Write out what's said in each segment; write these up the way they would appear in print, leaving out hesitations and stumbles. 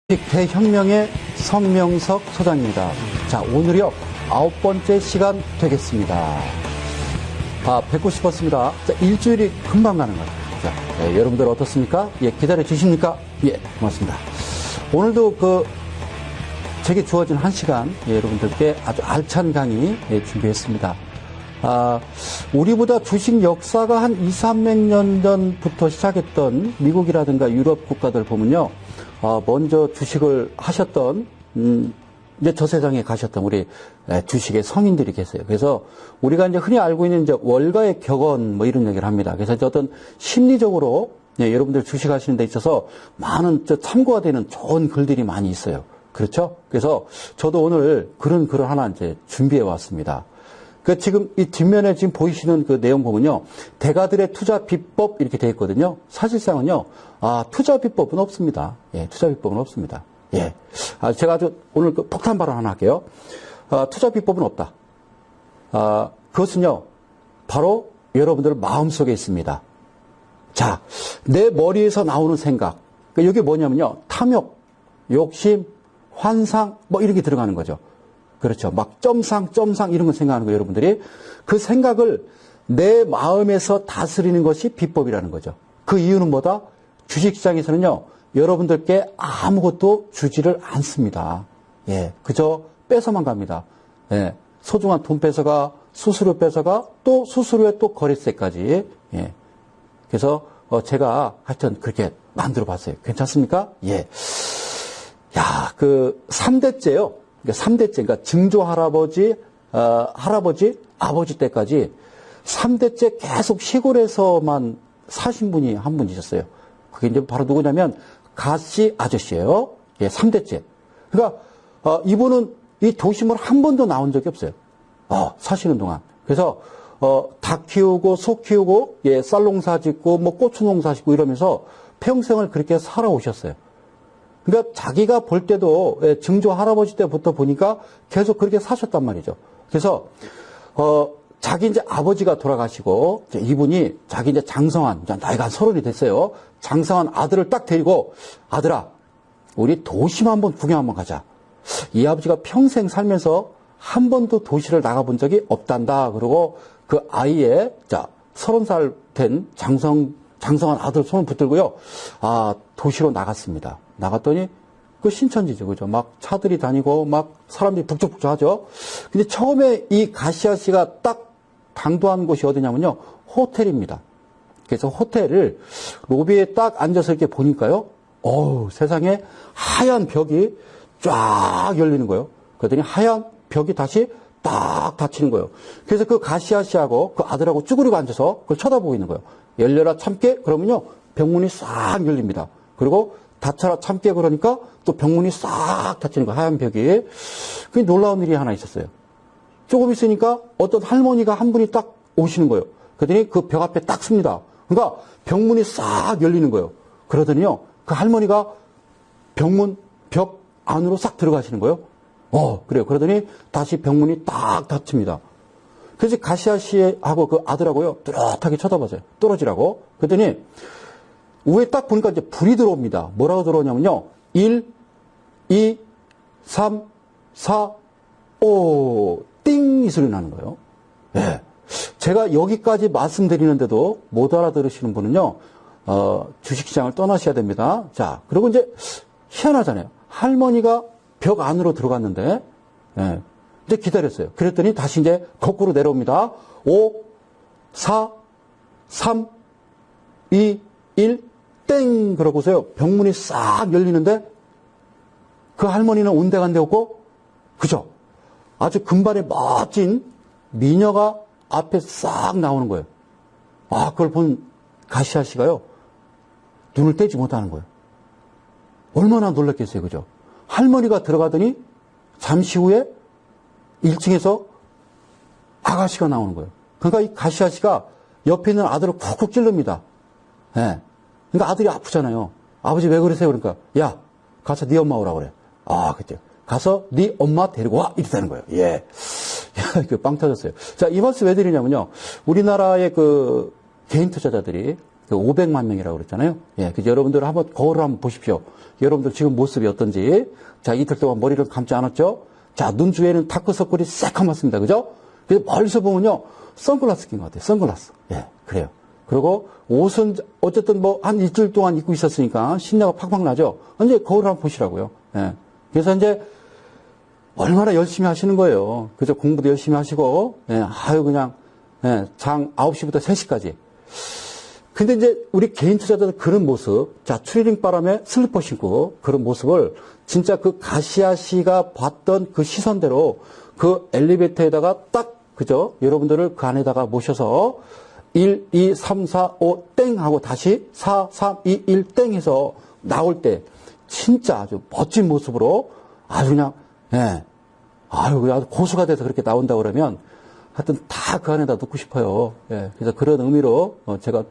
대혁명의 성명석 소장입니다. 자, 오늘이요 9번째 시간 되겠습니다. 뵙고 싶었습니다. 자, 일주일이 금방 가는 거예요. 자, 여러분들 어떻습니까? 예, 기다려 주십니까? 예, 고맙습니다. 오늘도 제게 주어진 1시간, 여러분들께 아주 알찬 강의 준비했습니다. 우리보다 주식 역사가 한 2, 300년 전부터 시작했던 미국이라든가 유럽 국가들 보면요. 먼저 주식을 하셨던, 이제 저 세상에 가셨던 우리 주식의 성인들이 계세요. 그래서 우리가 이제 흔히 알고 있는 이제 월가의 격언 뭐 이런 얘기를 합니다. 그래서 이제 어떤 심리적으로 여러분들 주식하시는 데 있어서 많은 참고가 되는 좋은 글들이 많이 있어요. 그렇죠? 그래서 저도 오늘 그런 글을 하나 이제 준비해 왔습니다. 지금 이 뒷면에 지금 보이시는 그 내용 보면요. 대가들의 투자 비법 이렇게 되어 있거든요. 사실상은요. 투자 비법은 없습니다. 예, 투자 비법은 없습니다. 예. 제가 아주 오늘 폭탄 발언 하나 할게요. 투자 비법은 없다. 그것은요. 바로 여러분들 마음속에 있습니다. 자, 내 머리에서 나오는 생각. 이게 뭐냐면요. 탐욕, 욕심, 환상 뭐 이런 게 들어가는 거죠. 그렇죠. 막 점상 이런 거 생각하는 거예요, 여러분들이. 그 생각을 내 마음에서 다스리는 것이 비법이라는 거죠. 그 이유는 뭐다? 주식시장에서는요, 여러분들께 아무것도 주지를 않습니다. 예, 그저 뺏어만 갑니다. 예, 소중한 돈 뺏어가, 수수료 뺏어가, 또 수수료에 또 거래세까지. 예. 그래서 제가 하여튼 그렇게 만들어 봤어요. 괜찮습니까? 예. 야, 3대째요. 3대째, 그러니까 증조 할아버지, 아버지 때까지 3대째 계속 시골에서만 사신 분이 한 분이셨어요. 그게 이제 바로 누구냐면 가씨 아저씨예요. 예, 3대째. 그러니까 이분은 이 도심을 한 번도 나온 적이 없어요. 사시는 동안. 그래서 닭 키우고 소 키우고 예, 쌀 농사 짓고 뭐 고추 농사 짓고 이러면서 평생을 그렇게 살아오셨어요. 그러니까 자기가 볼 때도 증조 할아버지 때부터 보니까 계속 그렇게 사셨단 말이죠. 그래서 자기 이제 아버지가 돌아가시고 이제 이분이 자기 이제 장성한 나이가 한 30이 됐어요. 장성한 아들을 딱 데리고 아들아 우리 도심 한번 구경 한번 가자. 이 아버지가 평생 살면서 한 번도 도시를 나가본 적이 없단다. 그러고 그 아이의 30살 된 장성한 아들 손을 붙들고요. 도시로 나갔습니다. 나갔더니 그 신천지죠. 그죠? 막 차들이 다니고 막 사람들이 북적북적 하죠. 근데 처음에 이 가시아 씨가 딱 당도한 곳이 어디냐면요. 호텔입니다. 그래서 호텔을 로비에 딱 앉아서 이렇게 보니까요. 세상에 하얀 벽이 쫙 열리는 거예요. 그랬더니 하얀 벽이 다시 딱 닫히는 거예요. 그래서 그 가시아 씨하고 그 아들하고 쭈그리고 앉아서 그걸 쳐다보고 있는 거예요. 열려라 참깨? 그러면요. 병문이 싹 열립니다. 그리고 닫혀라 참깨 그러니까 또 병문이 싹 닫히는 거예요. 하얀 벽이. 그게 놀라운 일이 하나 있었어요. 조금 있으니까 어떤 할머니가 한 분이 딱 오시는 거예요. 그러더니 그 벽 앞에 딱 섭니다. 그러니까 병문이 싹 열리는 거예요. 그러더니요. 그 할머니가 벽 안으로 싹 들어가시는 거예요. 그래요. 그러더니 다시 병문이 딱 닫힙니다. 그래서 가시아 씨하고 그 아들하고요. 뚜렷하게 쳐다봐서요. 떨어지라고. 그랬더니 위에 딱 보니까 이제 불이 들어옵니다. 뭐라고 들어오냐면요. 1, 2, 3, 4, 5, 띵! 이 소리 나는 거예요. 예. 제가 여기까지 말씀드리는데도 못 알아들으시는 분은요, 주식시장을 떠나셔야 됩니다. 자, 그리고 이제 희한하잖아요. 할머니가 벽 안으로 들어갔는데, 예. 이제 기다렸어요. 그랬더니 다시 이제 거꾸로 내려옵니다. 5, 4, 3, 2, 1, 땡! 그러고서요, 병문이 싹 열리는데, 그 할머니는 온데간데 없고, 그죠? 아주 금발의 멋진 미녀가 앞에 싹 나오는 거예요. 그걸 본 가시아 씨가요, 눈을 떼지 못하는 거예요. 얼마나 놀랐겠어요, 그죠? 할머니가 들어가더니, 잠시 후에 1층에서 아가씨가 나오는 거예요. 그러니까 이 가시아 씨가 옆에 있는 아들을 쿡쿡 찔릅니다. 예. 그러니까 아들이 아프잖아요. 아버지 왜 그러세요? 그러니까 야 가서 네 엄마 오라고 그래. 그때 가서 네 엄마 데리고 와 이랬다는 거예요. 예. 빵 터졌어요. 자, 이 말씀 왜 드리냐면요. 우리나라의 그 개인 투자자들이 그 500만 명이라고 그랬잖아요. 예, 그래서 여러분들 한번 거울을 한번 보십시오. 여러분들 지금 모습이 어떤지. 자, 이틀 동안 머리를 감지 않았죠? 자, 눈 주위에는 다크서클이 새까맣습니다. 그죠? 그래서 멀리서 보면요, 선글라스 낀 것 같아요. 선글라스. 예, 그래요. 그리고 옷은 어쨌든 뭐 한 일주일 동안 입고 있었으니까 신내가 팍팍 나죠? 이제 거울을 한번 보시라고요. 예. 그래서 이제 얼마나 열심히 하시는 거예요. 그죠? 공부도 열심히 하시고, 예, 아유, 그냥, 예, 장 9시부터 3시까지. 근데 이제 우리 개인 투자자들 그런 모습, 자, 추리닝 바람에 슬리퍼 신고 그런 모습을 진짜 그 가시아 씨가 봤던 그 시선대로 그 엘리베이터에다가 딱, 그죠? 여러분들을 그 안에다가 모셔서 1, 2, 3, 4, 5, 땡 하고 다시 4, 3, 2, 1, 땡 해서 나올 때 진짜 아주 멋진 모습으로 아주 그냥, 예. 아유, 아주 고수가 돼서 그렇게 나온다 그러면 하여튼 다 그 안에다 넣고 싶어요. 예. 그래서 그런 의미로 제가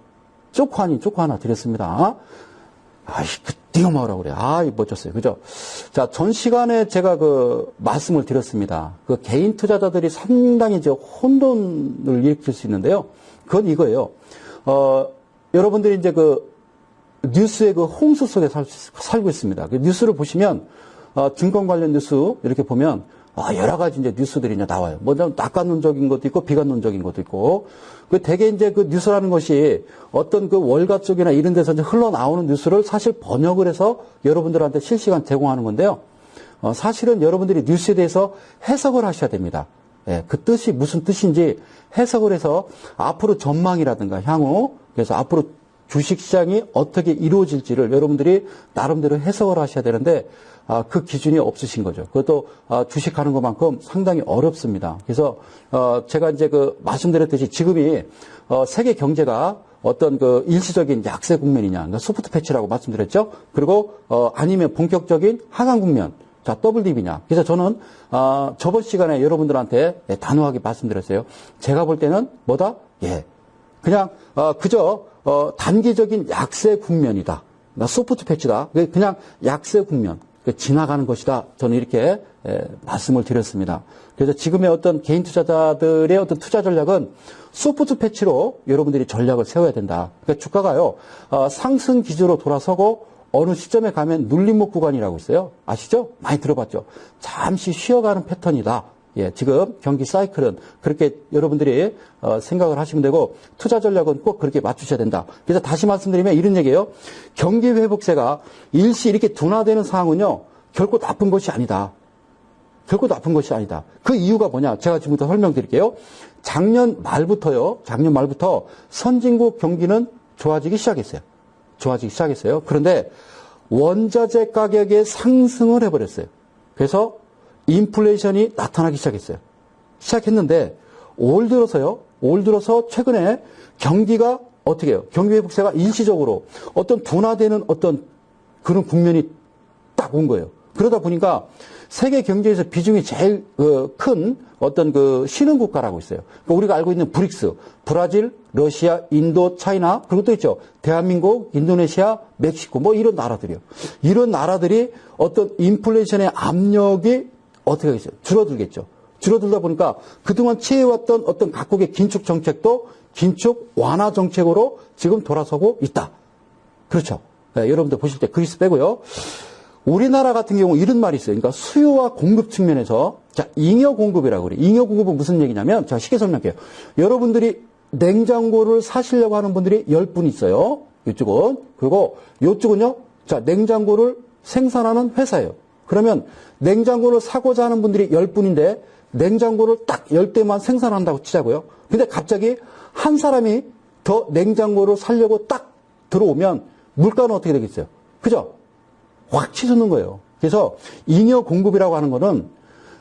쪼코 하나 드렸습니다. 아이, 네가 뭐라고 그래. 아이, 멋졌어요. 그죠? 자, 전 시간에 제가 그 말씀을 드렸습니다. 그 개인 투자자들이 상당히 혼돈을 일으킬 수 있는데요. 그건 이거예요. 여러분들이 이제 그 뉴스의 그 홍수 속에 살고 있습니다. 그 뉴스를 보시면, 증권 관련 뉴스 이렇게 보면, 여러 가지 이제 뉴스들이 이제 나와요. 뭐, 낙관론적인 것도 있고, 비관론적인 것도 있고. 그 대개 이제 그 뉴스라는 것이 어떤 그 월가 쪽이나 이런 데서 이제 흘러나오는 뉴스를 사실 번역을 해서 여러분들한테 실시간 제공하는 건데요. 사실은 여러분들이 뉴스에 대해서 해석을 하셔야 됩니다. 예, 그 뜻이 무슨 뜻인지 해석을 해서 앞으로 전망이라든가 향후, 그래서 앞으로 주식시장이 어떻게 이루어질지를 여러분들이 나름대로 해석을 하셔야 되는데, 그 기준이 없으신 거죠. 그것도 주식하는 것만큼 상당히 어렵습니다. 그래서 제가 이제 그 말씀드렸듯이 지금이 세계 경제가 어떤 그 일시적인 약세 국면이냐, 그러니까 소프트 패치라고 말씀드렸죠. 그리고 아니면 본격적인 하강 국면, 자, 더블 딥이냐. 그래서 저는 저번 시간에 여러분들한테 단호하게 말씀드렸어요. 제가 볼 때는 뭐다? 예, 그냥 그저 단기적인 약세 국면이다. 그러니까 소프트 패치다. 그냥 약세 국면. 지나가는 것이다. 저는 이렇게 말씀을 드렸습니다. 그래서 지금의 어떤 개인 투자자들의 어떤 투자 전략은 소프트 패치로 여러분들이 전략을 세워야 된다. 그러니까 주가가요, 상승 기조로 돌아서고 어느 시점에 가면 눌림목 구간이라고 있어요. 아시죠? 많이 들어봤죠? 잠시 쉬어가는 패턴이다. 예, 지금 경기 사이클은 그렇게 여러분들이 생각을 하시면 되고 투자 전략은 꼭 그렇게 맞추셔야 된다. 그래서 다시 말씀드리면 이런 얘기예요. 경기 회복세가 일시 이렇게 둔화되는 상황은요, 결코 나쁜 것이 아니다. 결코 나쁜 것이 아니다. 그 이유가 뭐냐? 제가 지금부터 설명드릴게요. 작년 말부터 선진국 경기는 좋아지기 시작했어요. 그런데 원자재 가격의 상승을 해버렸어요. 그래서 인플레이션이 나타나기 시작했는데 올 들어서 최근에 경기가 어떻게 해요? 경기 회복세가 일시적으로 어떤 둔화되는 어떤 그런 국면이 딱 온 거예요. 그러다 보니까 세계 경제에서 비중이 제일 큰 어떤 그 신흥 국가라고 있어요. 그러니까 우리가 알고 있는 브릭스, 브라질, 러시아, 인도, 차이나, 그리고 또 있죠. 대한민국, 인도네시아, 멕시코, 뭐 이런 나라들이요. 이런 나라들이 어떤 인플레이션의 압력이 어떻게 하겠어요? 줄어들겠죠. 줄어들다 보니까 그동안 취해왔던 어떤 각국의 긴축 정책도 긴축 완화 정책으로 지금 돌아서고 있다. 그렇죠. 네, 여러분들 보실 때 그리스 빼고요. 우리나라 같은 경우 이런 말이 있어요. 그러니까 수요와 공급 측면에서, 자, 잉여 공급이라고 그래요. 잉여 공급은 무슨 얘기냐면, 자, 쉽게 설명할게요. 여러분들이 냉장고를 사시려고 하는 분들이 10분 있어요. 이쪽은. 그리고 이쪽은요, 자, 냉장고를 생산하는 회사예요. 그러면 냉장고를 사고자 하는 분들이 10분인데 냉장고를 딱 10대만 생산한다고 치자고요. 근데 갑자기 한 사람이 더 냉장고를 사려고 딱 들어오면 물가는 어떻게 되겠어요? 그죠? 확 치솟는 거예요. 그래서 잉여 공급이라고 하는 거는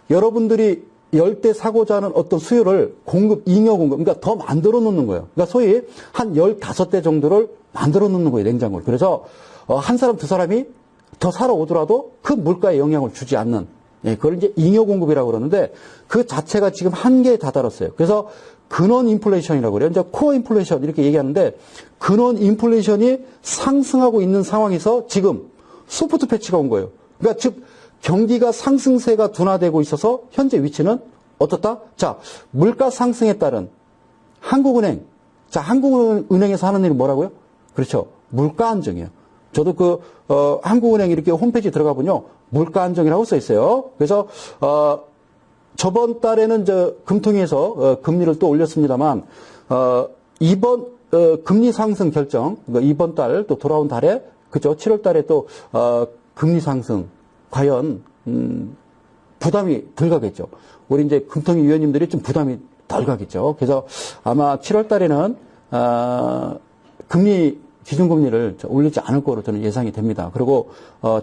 여러분들이 10대 사고자 하는 어떤 수요를 잉여 공급, 그러니까 더 만들어 놓는 거예요. 그러니까 소위 한 15대 정도를 만들어 놓는 거예요, 냉장고를. 그래서 한 사람, 두 사람이 더 사러 오더라도 그 물가에 영향을 주지 않는, 예, 그걸 이제 잉여 공급이라고 그러는데 그 자체가 지금 한계에 다다랐어요. 그래서 근원 인플레이션이라고 그래요. 이제 코어 인플레이션 이렇게 얘기하는데 근원 인플레이션이 상승하고 있는 상황에서 지금 소프트 패치가 온 거예요. 그러니까 즉 경기가 상승세가 둔화되고 있어서 현재 위치는 어떻다? 자, 물가 상승에 따른 한국은행. 자, 한국은행에서 하는 일이 뭐라고요? 그렇죠. 물가 안정이에요. 저도 한국은행 이렇게 홈페이지 들어가 보면요. 물가 안정이라고 써 있어요. 그래서, 저번 달에는 금통위에서 금리를 또 올렸습니다만, 이번, 금리 상승 결정, 이번 달 또 돌아온 달에, 그죠. 7월 달에 또, 금리 상승, 과연, 부담이 덜 가겠죠. 우리 이제 금통위 위원님들이 좀 부담이 덜 가겠죠. 그래서 아마 7월 달에는, 기준금리를 올리지 않을 거로 저는 예상이 됩니다. 그리고,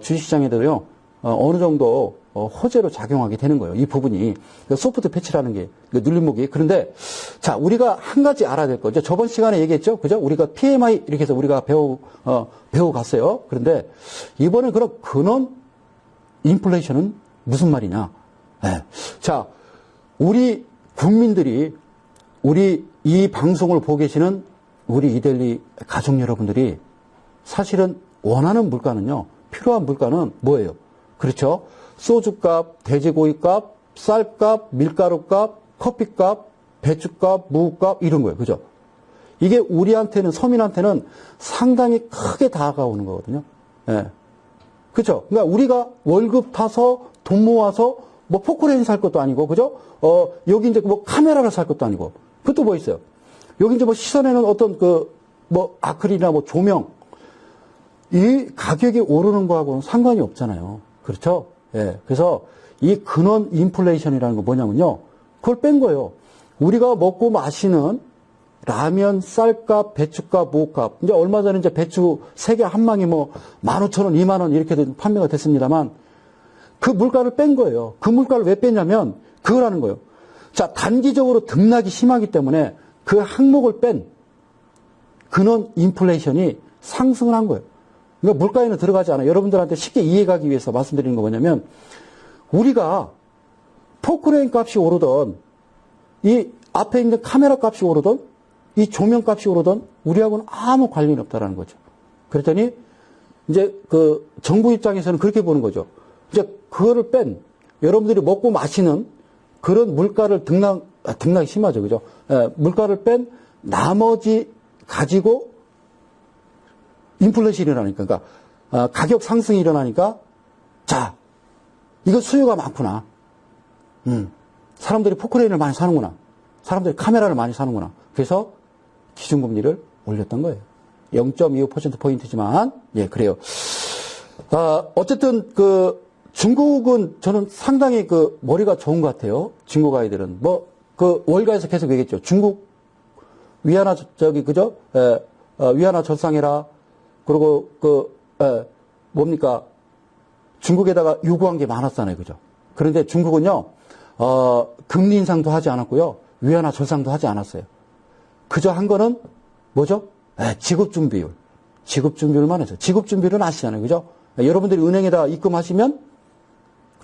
주식시장에도요, 어느 정도, 호재로 작용하게 되는 거예요. 이 부분이. 소프트 패치라는 게, 눌림목이. 그런데, 자, 우리가 한 가지 알아야 될 거죠. 저번 시간에 얘기했죠. 그죠? 우리가 PMI 이렇게 해서 우리가 배워갔어요. 그런데, 이번에 그럼 근원 인플레이션은 무슨 말이냐. 네. 자, 우리 국민들이, 우리 이 방송을 보고 계시는 우리 이데일리 가족 여러분들이 사실은 원하는 물가는요, 필요한 물가는 뭐예요? 그렇죠? 소주값, 돼지고기값, 쌀값, 밀가루값, 커피값, 배추값, 무값 이런 거예요. 그죠? 이게 우리한테는, 서민한테는 상당히 크게 다가오는 거거든요. 예. 그죠? 그러니까 우리가 월급 타서 돈 모아서 뭐 포크레인 살 것도 아니고, 그죠? 여기 이제 뭐 카메라를 살 것도 아니고, 그것도 뭐 있어요? 여기 이제 뭐 시선에는 어떤 아크릴이나 뭐 조명, 이 가격이 오르는 거하고는 상관이 없잖아요. 그렇죠? 예. 그래서 이 근원 인플레이션이라는 거 뭐냐면요. 그걸 뺀 거예요. 우리가 먹고 마시는 라면, 쌀값, 배추값, 무값. 이제 얼마 전에 이제 배추 3개 한 망이 뭐 15,000원, 2만원 이렇게 판매가 됐습니다만 그 물가를 뺀 거예요. 그 물가를 왜 뺐냐면 그거라는 거예요. 자, 단기적으로 등락이 심하기 때문에 그 항목을 뺀 근원 인플레이션이 상승을 한 거예요. 그러니까 물가에는 들어가지 않아요. 여러분들한테 쉽게 이해가기 위해서 말씀드리는 거 뭐냐면 우리가 포크레인 값이 오르던 이 앞에 있는 카메라 값이 오르던 이 조명 값이 오르던 우리하고는 아무 관련이 없다라는 거죠. 그랬더니 이제 정부 입장에서는 그렇게 보는 거죠. 이제 그거를 뺀 여러분들이 먹고 마시는 그런 물가를 등락이 심하죠. 그죠? 예, 물가를 뺀 나머지 가지고 인플레이션이 일어나니까, 그러니까, 가격 상승이 일어나니까, 자, 이거 수요가 많구나. 사람들이 포크레인을 많이 사는구나. 사람들이 카메라를 많이 사는구나. 그래서 기준금리를 올렸던 거예요. 0.25%포인트지만, 예, 그래요. 어쨌든, 중국은 저는 상당히 머리가 좋은 것 같아요. 중국 아이들은. 월가에서 계속 얘기했죠. 중국, 위안화, 그죠? 위안화 절상해라. 그리고 뭡니까? 중국에다가 요구한 게 많았잖아요. 그죠? 그런데 중국은요, 금리 인상도 하지 않았고요. 위안화 절상도 하지 않았어요. 그저 한 거는 뭐죠? 지급 준비율. 지급 준비율만 했어요. 지급 준비율은 아시잖아요. 그죠? 여러분들이 은행에다 입금하시면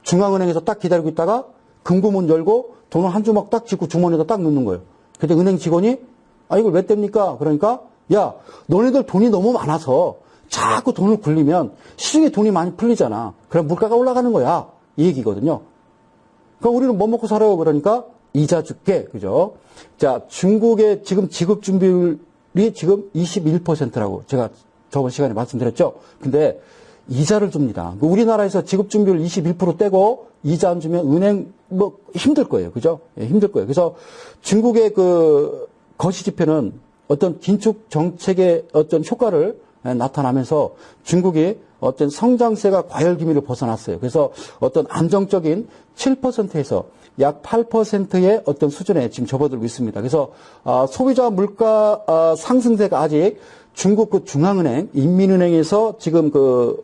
중앙은행에서 딱 기다리고 있다가 금고문 열고 돈을 한 주먹 딱 쥐고 주머니에다 딱 넣는 거예요. 근데 은행 직원이 이걸 왜 뗍니까? 그러니까 야, 너네들 돈이 너무 많아서 자꾸 돈을 굴리면 시중에 돈이 많이 풀리잖아. 그럼 물가가 올라가는 거야. 이 얘기거든요. 그러니까 우리는 뭐 먹고 살아요? 그러니까 이자 줄게. 그죠? 자, 중국의 지금 지급 준비율이 지금 21%라고 제가 저번 시간에 말씀드렸죠. 근데 이자를 줍니다. 우리나라에서 지급 준비율 21% 떼고 이자 안 주면 은행 힘들 거예요. 그죠? 예, 힘들 거예요. 그래서 중국의 거시지표는 어떤 긴축 정책의 어떤 효과를 나타나면서 중국이 어떤 성장세가 과열기미를 벗어났어요. 그래서 어떤 안정적인 7%에서 약 8%의 어떤 수준에 지금 접어들고 있습니다. 그래서 소비자 물가 상승세가 아직 중국 중앙은행, 인민은행에서 지금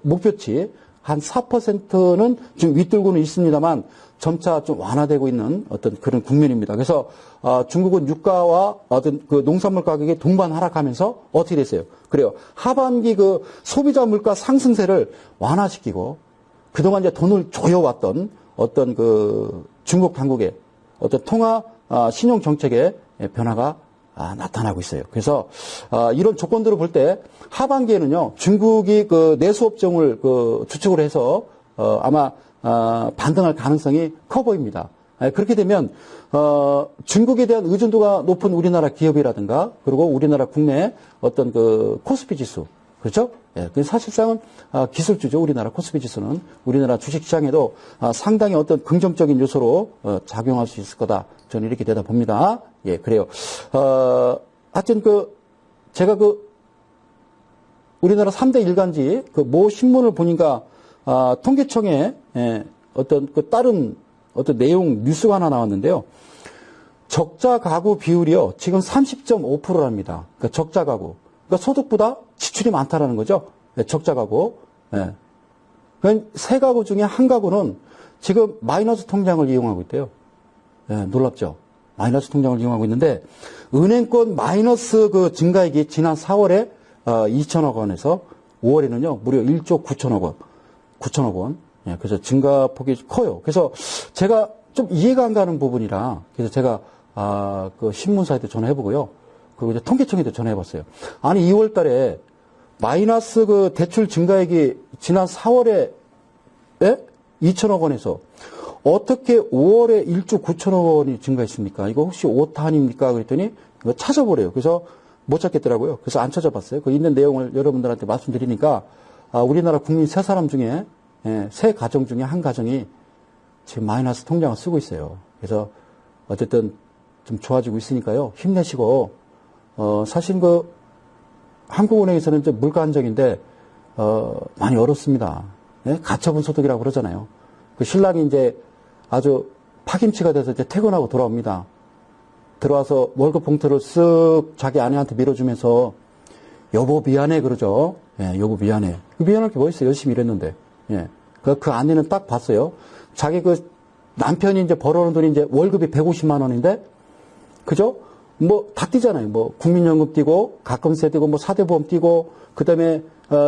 목표치 한 4%는 지금 윗돌고는 있습니다만 점차 좀 완화되고 있는 어떤 그런 국면입니다. 그래서 중국은 유가와 어떤 농산물 가격이 동반 하락하면서 어떻게 됐어요? 그래요. 하반기 소비자 물가 상승세를 완화시키고 그동안 이제 돈을 조여왔던 어떤 중국 당국의 어떤 통화 신용 정책의 변화가 나타나고 있어요. 그래서 이런 조건들을 볼 때 하반기에는요 중국이 내수업종을 주축으로 해서 아마 반등할 가능성이 커 보입니다. 그렇게 되면 중국에 대한 의존도가 높은 우리나라 기업이라든가 그리고 우리나라 국내 어떤 그 코스피 지수 그렇죠? 사실상은 기술주죠. 우리나라 코스피 지수는 우리나라 주식시장에도 상당히 어떤 긍정적인 요소로 작용할 수 있을 거다. 저는 이렇게 되다 봅니다. 예, 그래요. 하여튼 제가 우리나라 3대 일간지 모 신문을 보니까 통계청에 어떤 다른 어떤 내용 뉴스가 하나 나왔는데요. 적자 가구 비율이요. 지금 30.5%랍니다. 그러니까 적자 가구. 그러니까 소득보다 지출이 많다라는 거죠. 적자 가구. 그러니까 세 가구 중에 한 가구는 지금 마이너스 통장을 이용하고 있대요. 놀랍죠. 마이너스 통장을 이용하고 있는데 은행권 마이너스 증가액이 지난 4월에 2천억 원에서 5월에는요 무려 1조 9천억 원. 그래서 증가폭이 커요. 그래서 제가 좀 이해가 안 가는 부분이라 그래서 제가 신문사에도 전화해보고요. 그리고 이제 통계청에도 전화해봤어요. 아니 2월달에 마이너스 대출 증가액이 지난 4월에 2천억 원에서 어떻게 5월에 1조 9천억 원이 증가했습니까? 이거 혹시 오타 아닙니까? 그랬더니 이거 찾아보래요. 그래서 못 찾겠더라고요. 그래서 안 찾아봤어요. 그 있는 내용을 여러분들한테 말씀드리니까 우리나라 국민 3사람 중에 세 가정 중에 한 가정이 지금 마이너스 통장을 쓰고 있어요. 그래서 어쨌든 좀 좋아지고 있으니까요. 힘내시고 사실 한국은행에서는 이제 물가 안정인데 많이 어렵습니다. 가처분 소득이라고 그러잖아요. 그 신랑이 이제 아주 파김치가 돼서 이제 퇴근하고 돌아옵니다. 들어와서 월급 봉투를 쓱 자기 아내한테 밀어주면서 여보 미안해 그러죠. 여보 미안해. 미안할 게 뭐 있어요. 열심히 일했는데. 그 아내는 딱 봤어요. 자기 남편이 이제 벌어오는 돈이 이제 월급이 150만 원인데, 그죠? 다 띄잖아요. 국민연금 띄고, 가끔세 띄고, 사대보험 띄고, 그 다음에,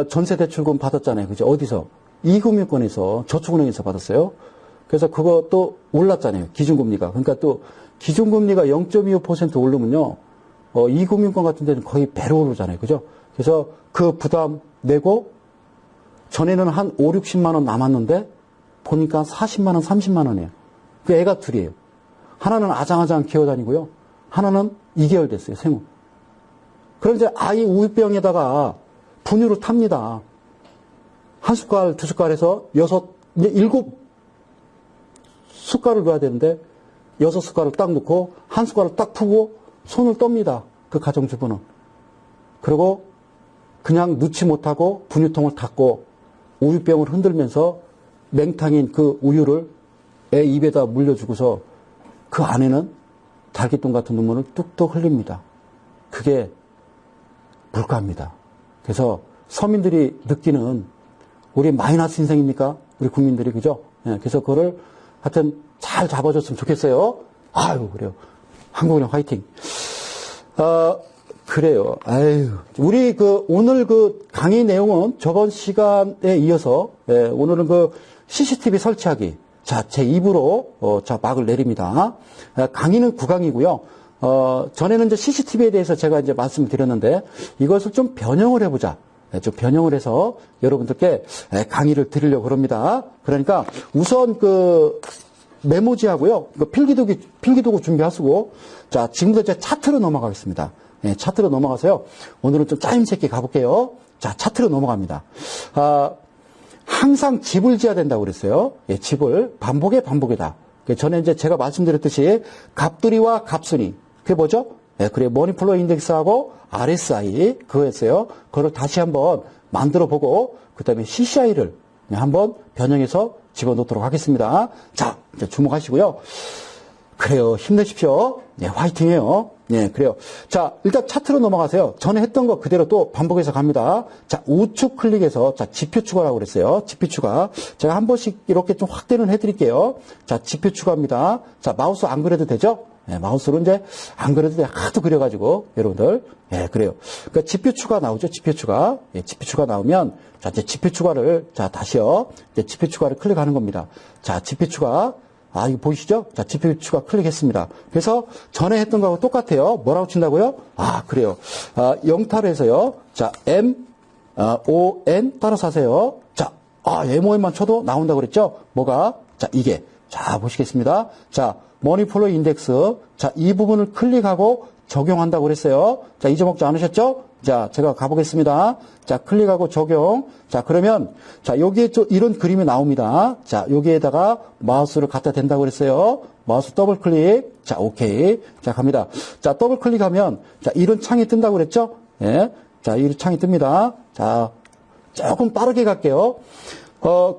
전세대출금 받았잖아요. 그죠? 어디서? 이금융권에서, 저축은행에서 받았어요. 그래서 그것도 올랐잖아요. 기준금리가. 그러니까 또, 기준금리가 0.25% 오르면요, 이금융권 같은 데는 거의 배로 오르잖아요. 그죠? 그래서 그 부담 내고, 전에는 한 5, 60만 원 남았는데 보니까 40만 원, 30만 원이에요. 그 애가 둘이에요. 하나는 아장아장 기어다니고요. 하나는 2개월 됐어요. 생후. 그럼 이제 아이 우유병에다가 분유를 탑니다. 한 숟갈, 두 숟갈에서 이제 7숟갈을 넣어야 되는데 6숟갈을 딱 넣고 한 숟갈을 딱 푸고 손을 떱니다. 그 가정주부는. 그리고 그냥 넣지 못하고 분유통을 닫고 우유병을 흔들면서 맹탕인 그 우유를 애 입에다 물려주고서 그 안에는 달기똥 같은 눈물을 뚝뚝 흘립니다. 그게 물가입니다. 그래서 서민들이 느끼는 우리 마이너스 인생입니까? 우리 국민들이 그죠? 그래서 그거를 하여튼 잘 잡아줬으면 좋겠어요. 아유 그래요. 한국은행 화이팅. 그래요. 아유, 우리 오늘 강의 내용은 저번 시간에 이어서, 오늘은 CCTV 설치하기. 자, 제 2부로, 막을 내립니다. 강의는 9강이고요. 전에는 이제 CCTV에 대해서 제가 이제 말씀을 드렸는데, 이것을 좀 변형을 해보자. 좀 변형을 해서 여러분들께 강의를 드리려고 합니다. 그러니까 우선 메모지하고요. 필기도구 준비하시고, 자, 지금부터 이제 차트로 넘어가겠습니다. 차트로 넘어가서요. 오늘은 좀 짜임새 있게 가볼게요. 자, 차트로 넘어갑니다. 항상 집을 지어야 된다고 그랬어요. 집을 반복이다. 전에 이제 제가 말씀드렸듯이 갑두리와 갑순이. 그게 뭐죠? 그래 머니플로우 인덱스하고 RSI 그거였어요. 그걸 다시 한번 만들어 보고 그다음에 CCI를 한번 변형해서 집어넣도록 하겠습니다. 자, 이제 주목하시고요. 그래요. 힘내십시오. 화이팅해요. 그래요. 자, 일단 차트로 넘어가세요. 전에 했던 거 그대로 또 반복해서 갑니다. 자, 우측 클릭해서, 자, 지표 추가라고 그랬어요. 지표 추가. 제가 한 번씩 이렇게 좀 확대는 해드릴게요. 자, 지표 추가입니다. 자, 마우스 안 그려도 되죠? 마우스로 이제 안 그려도 돼. 하도 그려가지고, 여러분들. 그래요. 그러니까 지표 추가 나오죠? 지표 추가. 지표 추가 나오면, 자, 이제 지표 추가를, 자, 다시요. 이제 지표 추가를 클릭하는 겁니다. 자, 지표 추가. 이거 보이시죠? 자, 지표 추가 클릭했습니다. 그래서 전에 했던 거하고 똑같아요. 뭐라고 친다고요? 그래요. 영타로 해서요. 자, MON 따라서 하세요. 자, MON만 쳐도 나온다고 그랬죠? 뭐가? 자, 이게. 자, 보시겠습니다. 자, 머니폴로 인덱스. 자, 이 부분을 클릭하고 적용한다고 그랬어요. 자, 잊어먹지 않으셨죠? 자, 제가 가보겠습니다. 자, 클릭하고 적용. 자, 그러면, 자, 여기에 좀 이런 그림이 나옵니다. 자, 여기에다가 마우스를 갖다 댄다고 그랬어요. 마우스 더블 클릭. 자, 오케이. 자, 갑니다. 자, 더블 클릭하면, 자, 이런 창이 뜬다고 그랬죠? 예. 자, 이런 창이 뜹니다. 자, 조금 빠르게 갈게요.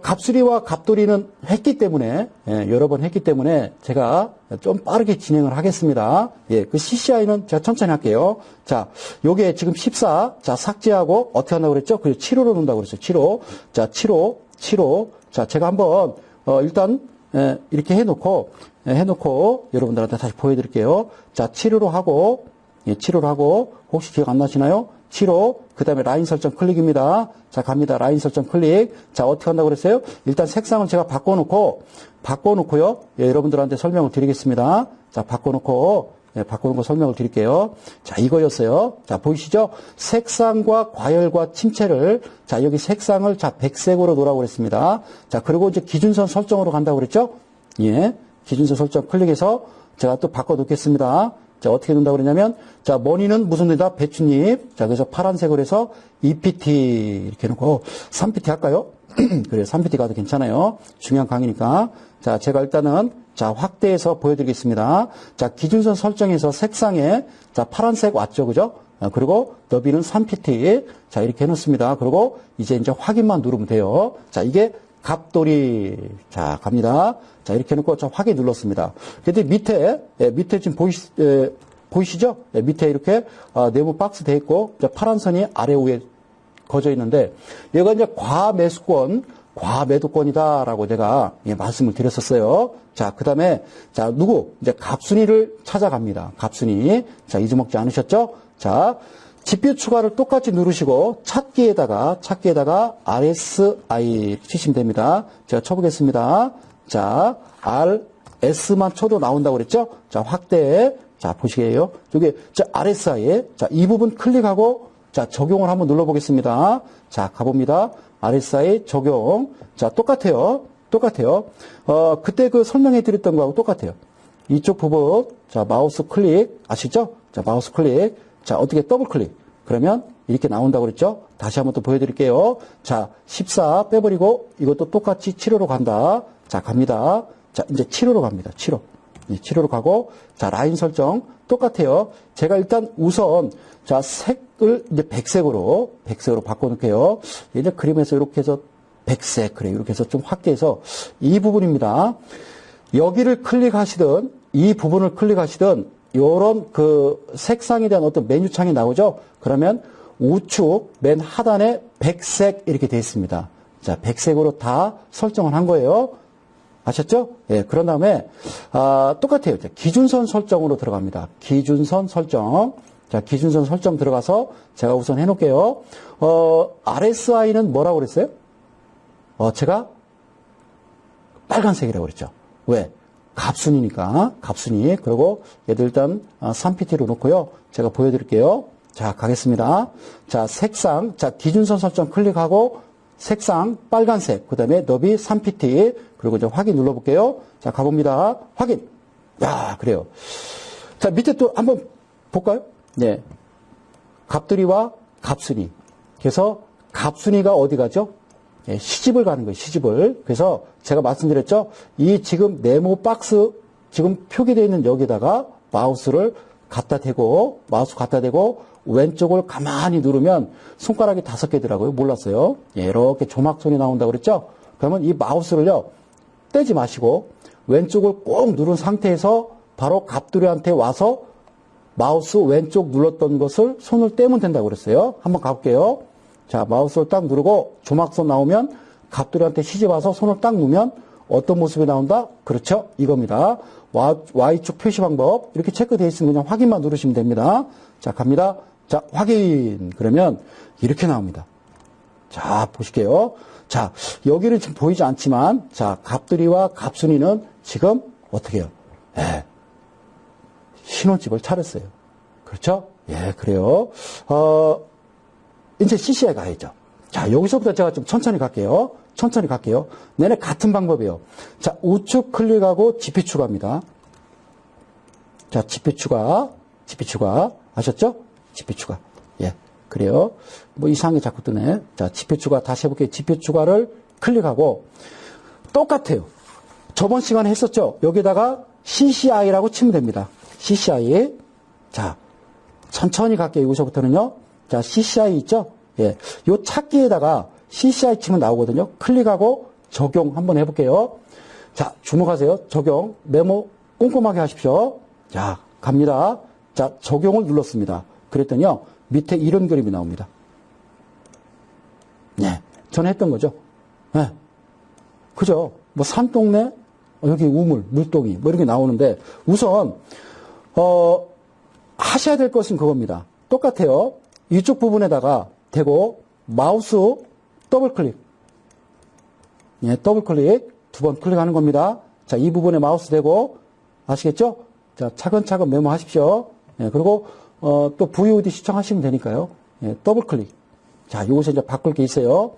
갑수리와 갑돌이는 했기 때문에, 예, 여러 번 했기 때문에 제가 좀 빠르게 진행을 하겠습니다. 예, 그 CCI는 제가 천천히 할게요. 자, 요게 지금 14. 자, 삭제하고 어떻게 한다고 그랬죠? 그리고 7호로 놓는다고 그랬어요. 7호. 자, 7호. 자, 제가 한번, 일단, 이렇게 해놓고 여러분들한테 다시 보여드릴게요. 자, 7호로 하고, 예, 7호로 하고, 혹시 기억 안 나시나요? 7호, 그 다음에 라인 설정 클릭입니다. 자, 갑니다. 라인 설정 클릭. 자, 어떻게 한다고 그랬어요? 일단 색상을 제가 바꿔놓고요. 예, 여러분들한테 설명을 드리겠습니다. 자, 바꿔놓고 설명을 드릴게요. 자, 이거였어요. 자, 보이시죠? 색상과 과열과 침체를, 자, 여기 색상을, 자, 백색으로 놓으라고 그랬습니다. 자, 그리고 이제 기준선 설정으로 간다고 그랬죠? 예, 기준선 설정 클릭해서 제가 또 바꿔놓겠습니다. 자, 어떻게 놓는다고 그러냐면, 자, 머리는 무슨 데다 배춧잎. 자, 그래서 파란색으로 해서 2PT 이렇게 해놓고 3PT 할까요? 그래, 3PT 가도 괜찮아요. 중요한 강의니까. 자, 제가 일단은, 자, 확대해서 보여드리겠습니다. 자, 기준선 설정에서 색상에, 자, 파란색 왔죠, 그죠? 그리고 너비는 3PT. 자, 이렇게 해놓습니다. 그리고 이제 확인만 누르면 돼요. 자, 이게 갑돌이. 자, 갑니다. 자, 이렇게 해놓고 저 확인 눌렀습니다. 근데 밑에 지금 보이시죠? 예, 밑에 이렇게, 네모 박스 돼 있고, 파란 선이 아래 위에 거져 있는데, 얘가 이제 과매도권이다라고 제가 말씀을 드렸었어요. 자, 그 다음에, 자, 이제 갑순이를 찾아갑니다. 갑순이. 자, 잊어먹지 않으셨죠? 자, 지표 추가를 똑같이 누르시고 찾기에다가 RSI 치시면 됩니다. 제가 쳐보겠습니다. 자, RS만 쳐도 나온다고 그랬죠? 자, 확대. 자, 보시게요. 여기, 자, RSI. 자, 이 부분 클릭하고, 자, 적용을 한번 눌러보겠습니다. 자, 가봅니다. RSI 적용. 자, 똑같아요. 그때 그 설명해 드렸던 거하고 똑같아요. 이쪽 부분. 자, 마우스 클릭. 아시죠? 자, 마우스 클릭. 자, 어떻게 더블 클릭. 그러면 이렇게 나온다고 그랬죠? 다시 한번 또 보여드릴게요. 자, 14 빼버리고 이것도 똑같이 7호로 간다. 자, 갑니다. 자, 이제 7호로 갑니다. 7호. 네, 7호로 가고, 자, 라인 설정 똑같아요. 제가 일단 우선, 자, 색을 이제 백색으로 바꿔놓을게요. 이제 그림에서 이렇게 해서 백색, 그래. 이렇게 해서 좀 확대해서 이 부분입니다. 여기를 클릭하시든, 이 부분을 클릭하시든, 요런 그 색상에 대한 어떤 메뉴창이 나오죠? 그러면 우측 맨 하단에 백색 이렇게 되어 있습니다. 자, 백색으로 다 설정을 한 거예요. 아셨죠? 예, 그런 다음에, 똑같아요. 기준선 설정으로 들어갑니다. 기준선 설정. 자, 기준선 설정 들어가서 제가 우선 해놓을게요. RSI는 뭐라고 그랬어요? 제가 빨간색이라고 그랬죠. 왜? 갑순이니까, 갑순이. 그리고 얘들 일단 3PT로 놓고요. 제가 보여드릴게요. 자, 가겠습니다. 자, 색상. 자, 기준선 설정 클릭하고, 색상 빨간색. 그 다음에 너비 3PT. 그리고 이제 확인 눌러볼게요. 자, 가봅니다. 확인. 야, 그래요. 자, 밑에 또 한번 볼까요? 네. 갑돌이와 갑순이. 그래서 갑순이가 어디 가죠? 예, 시집을 가는 거예요, 시집을. 그래서 제가 말씀드렸죠? 이 지금 네모 박스 지금 표기되어 있는 여기다가 마우스 갖다 대고 왼쪽을 가만히 누르면 손가락이 5개더라고요. 몰랐어요. 예, 이렇게 조막손이 나온다고 그랬죠? 그러면 이 마우스를요, 떼지 마시고 왼쪽을 꼭 누른 상태에서 바로 갑돌이한테 와서 마우스 왼쪽 눌렀던 것을 손을 떼면 된다고 그랬어요. 한번 가볼게요. 자, 마우스를 딱 누르고 조막선 나오면 갑돌이한테 시집 와서 손을 딱 누면 어떤 모습이 나온다? 그렇죠. 이겁니다. Y축 표시 방법 이렇게 체크되어 있으면 그냥 확인만 누르시면 됩니다. 자, 갑니다. 자, 확인. 그러면 이렇게 나옵니다. 자, 보실게요. 자, 여기는 지금 보이지 않지만 자, 갑돌이와 갑순이는 지금 어떻게 해요? 예, 신혼집을 차렸어요. 그렇죠? 예, 그래요. 이제 CCI 가야죠. 자, 여기서부터 제가 좀 천천히 갈게요. 천천히 갈게요. 내내 같은 방법이에요. 자, 우측 클릭하고 지표 추가입니다. 자, 지표 추가. 아셨죠? 지표 추가. 예. 그래요. 뭐 이상하게 자꾸 뜨네. 자, 지표 추가 다시 해볼게요. 지표 추가를 클릭하고 똑같아요. 저번 시간에 했었죠? 여기다가 CCI라고 치면 됩니다. CCI. 자, 천천히 갈게요. 여기서부터는요. 자, CCI 있죠? 예. 요 찾기에다가 CCI 치면 나오거든요. 클릭하고 적용 한번 해볼게요. 자, 주목하세요. 적용. 메모 꼼꼼하게 하십시오. 자, 갑니다. 자, 적용을 눌렀습니다. 그랬더니요. 밑에 이런 그림이 나옵니다. 네. 전에 했던 거죠. 네. 그죠? 뭐 산동네, 여기 우물, 물동이, 뭐 이렇게 나오는데 우선, 하셔야 될 것은 그겁니다. 똑같아요. 이쪽 부분에다가 대고 마우스 더블 클릭. 예, 더블 클릭. 2번 클릭하는 겁니다. 자, 이 부분에 마우스 대고 아시겠죠? 자, 차근차근 메모하십시오. 예, 그리고 또 VOD 시청하시면 되니까요. 예, 더블 클릭. 자, 요것에 이제 바꿀 게 있어요.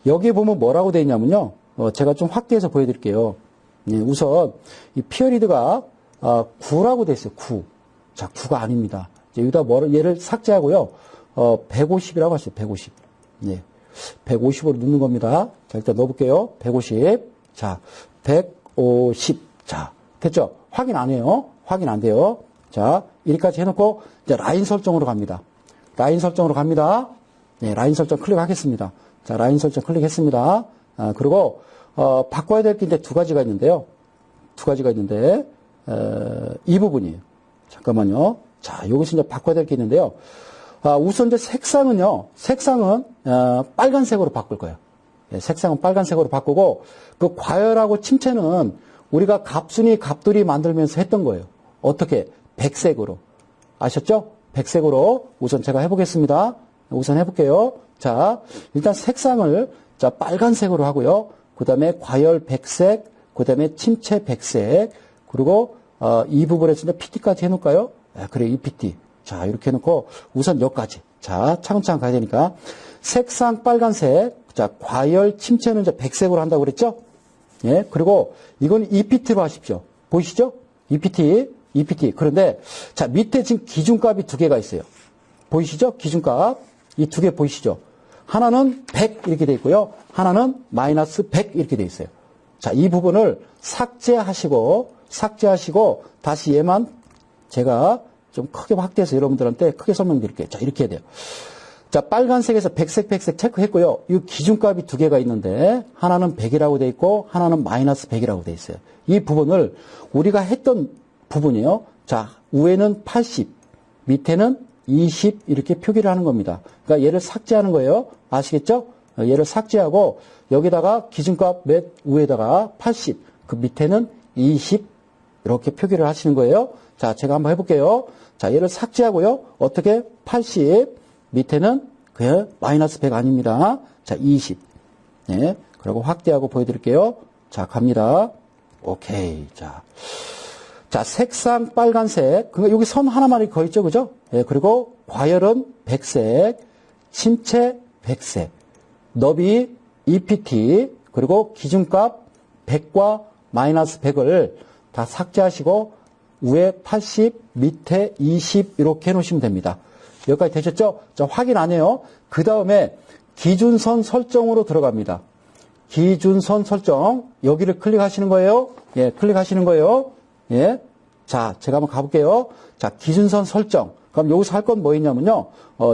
여기 보면 뭐라고 되어 있냐면요. 제가 좀 확대해서 보여드릴게요. 예, 우선 이 피어리드가 9라고 되어 있어요. 9. 자, 9가 아닙니다. 여기다 얘를 삭제하고요. 150이라고 하시죠. 150. 예. 150으로 넣는 겁니다. 자, 일단 넣어볼게요. 150. 자, 150. 자, 됐죠? 확인 안 해요. 확인 안 돼요. 자, 이리까지 해놓고, 이제 라인 설정으로 갑니다. 라인 설정으로 갑니다. 네, 라인 설정 클릭하겠습니다. 자, 라인 설정 클릭했습니다. 그리고, 바꿔야 될 게 이제 두 가지가 있는데요. 두 가지가 있는데, 이 부분이에요. 잠깐만요. 자, 여기서 이제 바꿔야 될 게 있는데요. 우선 이제 색상은 빨간색으로 바꿀 거예요. 예, 색상은 빨간색으로 바꾸고, 그 과열하고 침체는 우리가 갑순이, 갑돌이 만들면서 했던 거예요. 어떻게? 백색으로. 아셨죠? 백색으로 우선 제가 해보겠습니다. 우선 해볼게요. 자, 일단 색상을 자 빨간색으로 하고요. 그 다음에 과열 백색, 그 다음에 침체 백색, 그리고 이 부분에서 이제 PT까지 해놓을까요? 그래, 이 PT. 자, 이렇게 해놓고 우선 여기까지. 자, 차근차근 가야 되니까. 색상 빨간색, 자, 과열 침체는 이제 백색으로 한다고 그랬죠? 예, 그리고 이건 EPT로 하십시오. 보이시죠? EPT. 그런데, 자, 밑에 지금 기준값이 두 개가 있어요. 보이시죠? 기준값. 이 두 개 보이시죠? 하나는 100 이렇게 돼 있고요. 하나는 마이너스 100 이렇게 돼 있어요. 자, 이 부분을 삭제하시고, 다시 얘만 제가 좀 크게 확대해서 여러분들한테 크게 설명드릴게요. 자, 이렇게 해야 돼요. 자, 빨간색에서 백색 체크했고요. 이 기준값이 두 개가 있는데, 하나는 100이라고 돼 있고, 하나는 마이너스 100이라고 돼 있어요. 이 부분을 우리가 했던 부분이에요. 자, 위에는 80, 밑에는 20 이렇게 표기를 하는 겁니다. 그러니까 얘를 삭제하는 거예요. 아시겠죠? 얘를 삭제하고 여기다가 기준값 맨 위에다가 80, 그 밑에는 20 이렇게 표기를 하시는 거예요. 자, 제가 한번 해볼게요. 자, 얘를 삭제하고요. 어떻게? 80, 밑에는 그 마이너스 100 아닙니다. 자, 20. 네, 그리고 확대하고 보여드릴게요. 자, 갑니다. 오케이. 자, 색상 빨간색. 그러니까 여기 선 하나만 이렇게 거 있죠, 그죠? 예, 그리고 과열은 백색, 침체 백색, 너비 EPT, 그리고 기준값 100과 마이너스 100을 다 삭제하시고 위에 80, 밑에 20 이렇게 해놓으시면 됩니다. 여기까지 되셨죠? 자, 확인 안 해요. 그 다음에 기준선 설정으로 들어갑니다. 기준선 설정. 여기를 클릭하시는 거예요. 예, 클릭하시는 거예요. 예. 자, 제가 한번 가볼게요. 자, 기준선 설정. 그럼 여기서 할 건 뭐 있냐면요.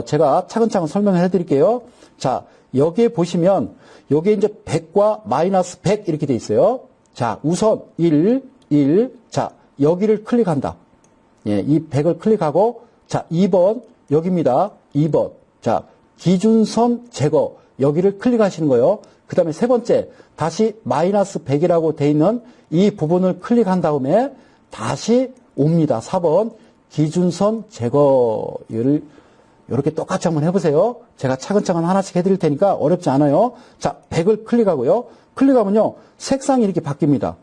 제가 차근차근 설명을 해드릴게요. 자, 여기에 보시면, 여기에 이제 100과 마이너스 100 이렇게 돼 있어요. 자, 우선 1. 자, 여기를 클릭한다. 예, 이 100을 클릭하고, 자, 2번, 여기입니다. 2번. 자, 기준선 제거. 여기를 클릭하시는 거예요. 그 다음에 세 번째, 다시 마이너스 100이라고 돼 있는 이 부분을 클릭한 다음에 다시 옵니다. 4번, 기준선 제거를 이렇게 똑같이 한번 해보세요. 제가 차근차근 하나씩 해드릴 테니까 어렵지 않아요. 자, 100을 클릭하고요. 클릭하면요, 색상이 이렇게 바뀝니다.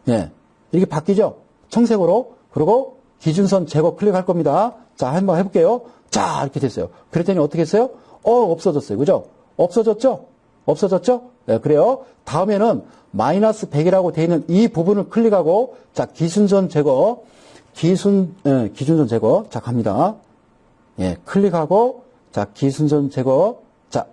예, 이렇게 바뀌죠? 청색으로. 그리고 기준선 제거 클릭할 겁니다. 자, 한번 해볼게요. 자, 이렇게 됐어요. 그랬더니 어떻게 했어요? 없어졌어요. 그죠? 없어졌죠? 예, 그래요. 다음에는 마이너스 100이라고 되어 있는 이 부분을 클릭하고, 자, 기준선 제거. 기준선 제거. 자, 갑니다. 예, 클릭하고, 자, 기준선 제거. 자,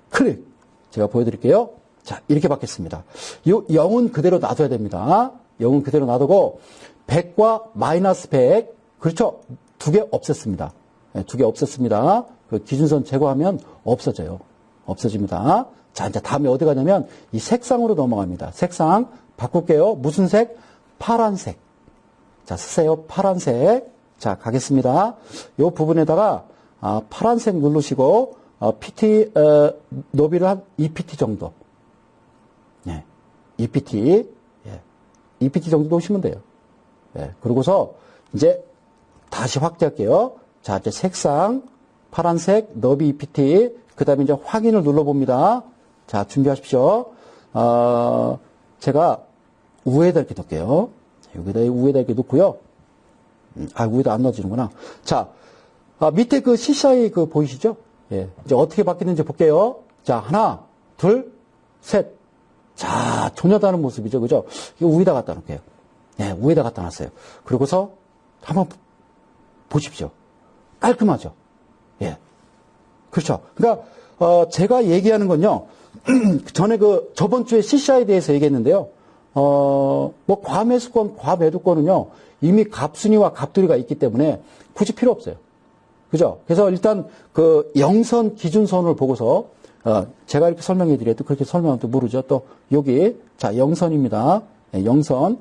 클릭. 제가 보여드릴게요. 자, 이렇게 받겠습니다. 이 0은 그대로 놔둬야 됩니다. 0은 그대로 놔두고, 100과 마이너스 100. 그렇죠. 두 개 없앴습니다. 예, 두 개 없앴습니다. 그 기준선 제거하면 없어져요. 없어집니다. 자, 이제 다음에 어디 가냐면 이 색상으로 넘어갑니다. 색상 바꿀게요. 무슨 색? 파란색. 자, 쓰세요. 파란색. 자, 가겠습니다. 이 부분에다가 파란색 누르시고 PT 너비를 한 2pt 정도. 네, 2pt. 예, 2pt 정도 놓으시면 돼요. 예, 그러고서 이제 다시 확대할게요. 자, 이제 색상 파란색 너비 2pt. 그 다음에 이제 확인을 눌러봅니다. 자, 준비하십시오. 제가 우에다 이렇게 놓을게요. 여기다 우에다 이렇게 놓고요. 우에다 안 넣어지는구나. 자, 밑에 그 CCI 그 보이시죠? 예. 이제 어떻게 바뀌는지 볼게요. 자, 하나, 둘, 셋. 자, 조냐다는 모습이죠. 그죠? 이거 우에다 갖다 놓을게요. 예, 우에다 갖다 놨어요. 그리고서 한번 보십시오. 깔끔하죠? 예. 그렇죠. 그러니까, 제가 얘기하는 건요, 전에 저번 주에 CCI에 대해서 얘기했는데요, 뭐, 과매수권, 과매도권은요, 이미 갑순이와 갑돌이가 있기 때문에 굳이 필요 없어요. 그죠? 그래서 일단 그 영선, 기준선을 보고서, 제가 이렇게 설명해 드려도 그렇게 설명하면 또 모르죠. 또, 여기, 자, 영선입니다. 네, 영선.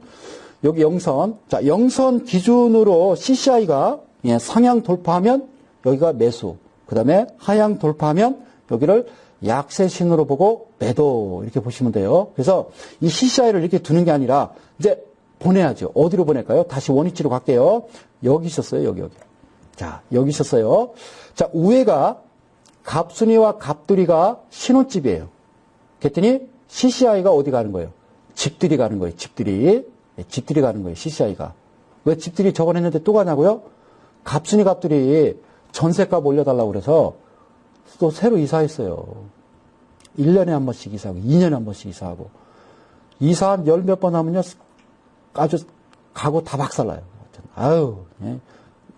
여기 영선. 자, 영선 기준으로 CCI가 예, 상향 돌파하면 여기가 매수. 그 다음에 하향 돌파하면 여기를 약세 신호로 보고 매도 이렇게 보시면 돼요. 그래서 이 CCI를 이렇게 두는 게 아니라 이제 보내야죠. 어디로 보낼까요? 다시 원위치로 갈게요. 여기 있었어요. 여기. 자, 여기 있었어요. 자, 우회가 갑순이와 갑돌이가 신혼집이에요. 그랬더니 CCI가 어디 가는 거예요? 집들이 가는 거예요. 집들이. 네, 집들이 가는 거예요. CCI가. 왜 집들이 저번에 했는데 또 가냐고요? 갑순이 갑돌이 전세값 올려달라고 그래서 또 새로 이사했어요. 1년에 한 번씩 이사하고 2년에 한 번씩 이사하고 이사 한 열 몇 번 하면요 아주 가고 다 박살나요. 아유, 예.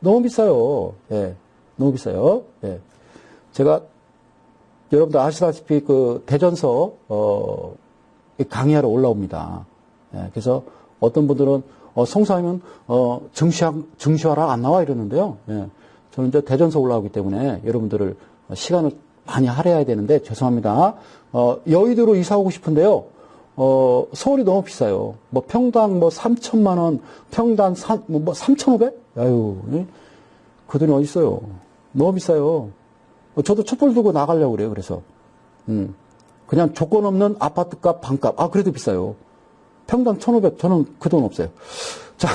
너무 비싸요. 예, 너무 비싸요. 예. 제가 여러분들 아시다시피 그 대전서 강의하러 올라옵니다. 예, 그래서 어떤 분들은 성사하면 증시하라 안 나와 이러는데요. 예. 저는 이제 대전서 올라오기 때문에 여러분들을 시간을 많이 할애해야 되는데 죄송합니다. 여의도로 이사 오고 싶은데요. 서울이 너무 비싸요. 뭐 평당 뭐 3천만 원, 평당 뭐 3,500? 아유, 그 돈이 어디 있어요? 너무 비싸요. 저도 촛불 들고 나가려고 그래요. 그래서 그냥 조건 없는 아파트값, 방값. 그래도 비싸요. 평당 1,500. 저는 그 돈 없어요. 자,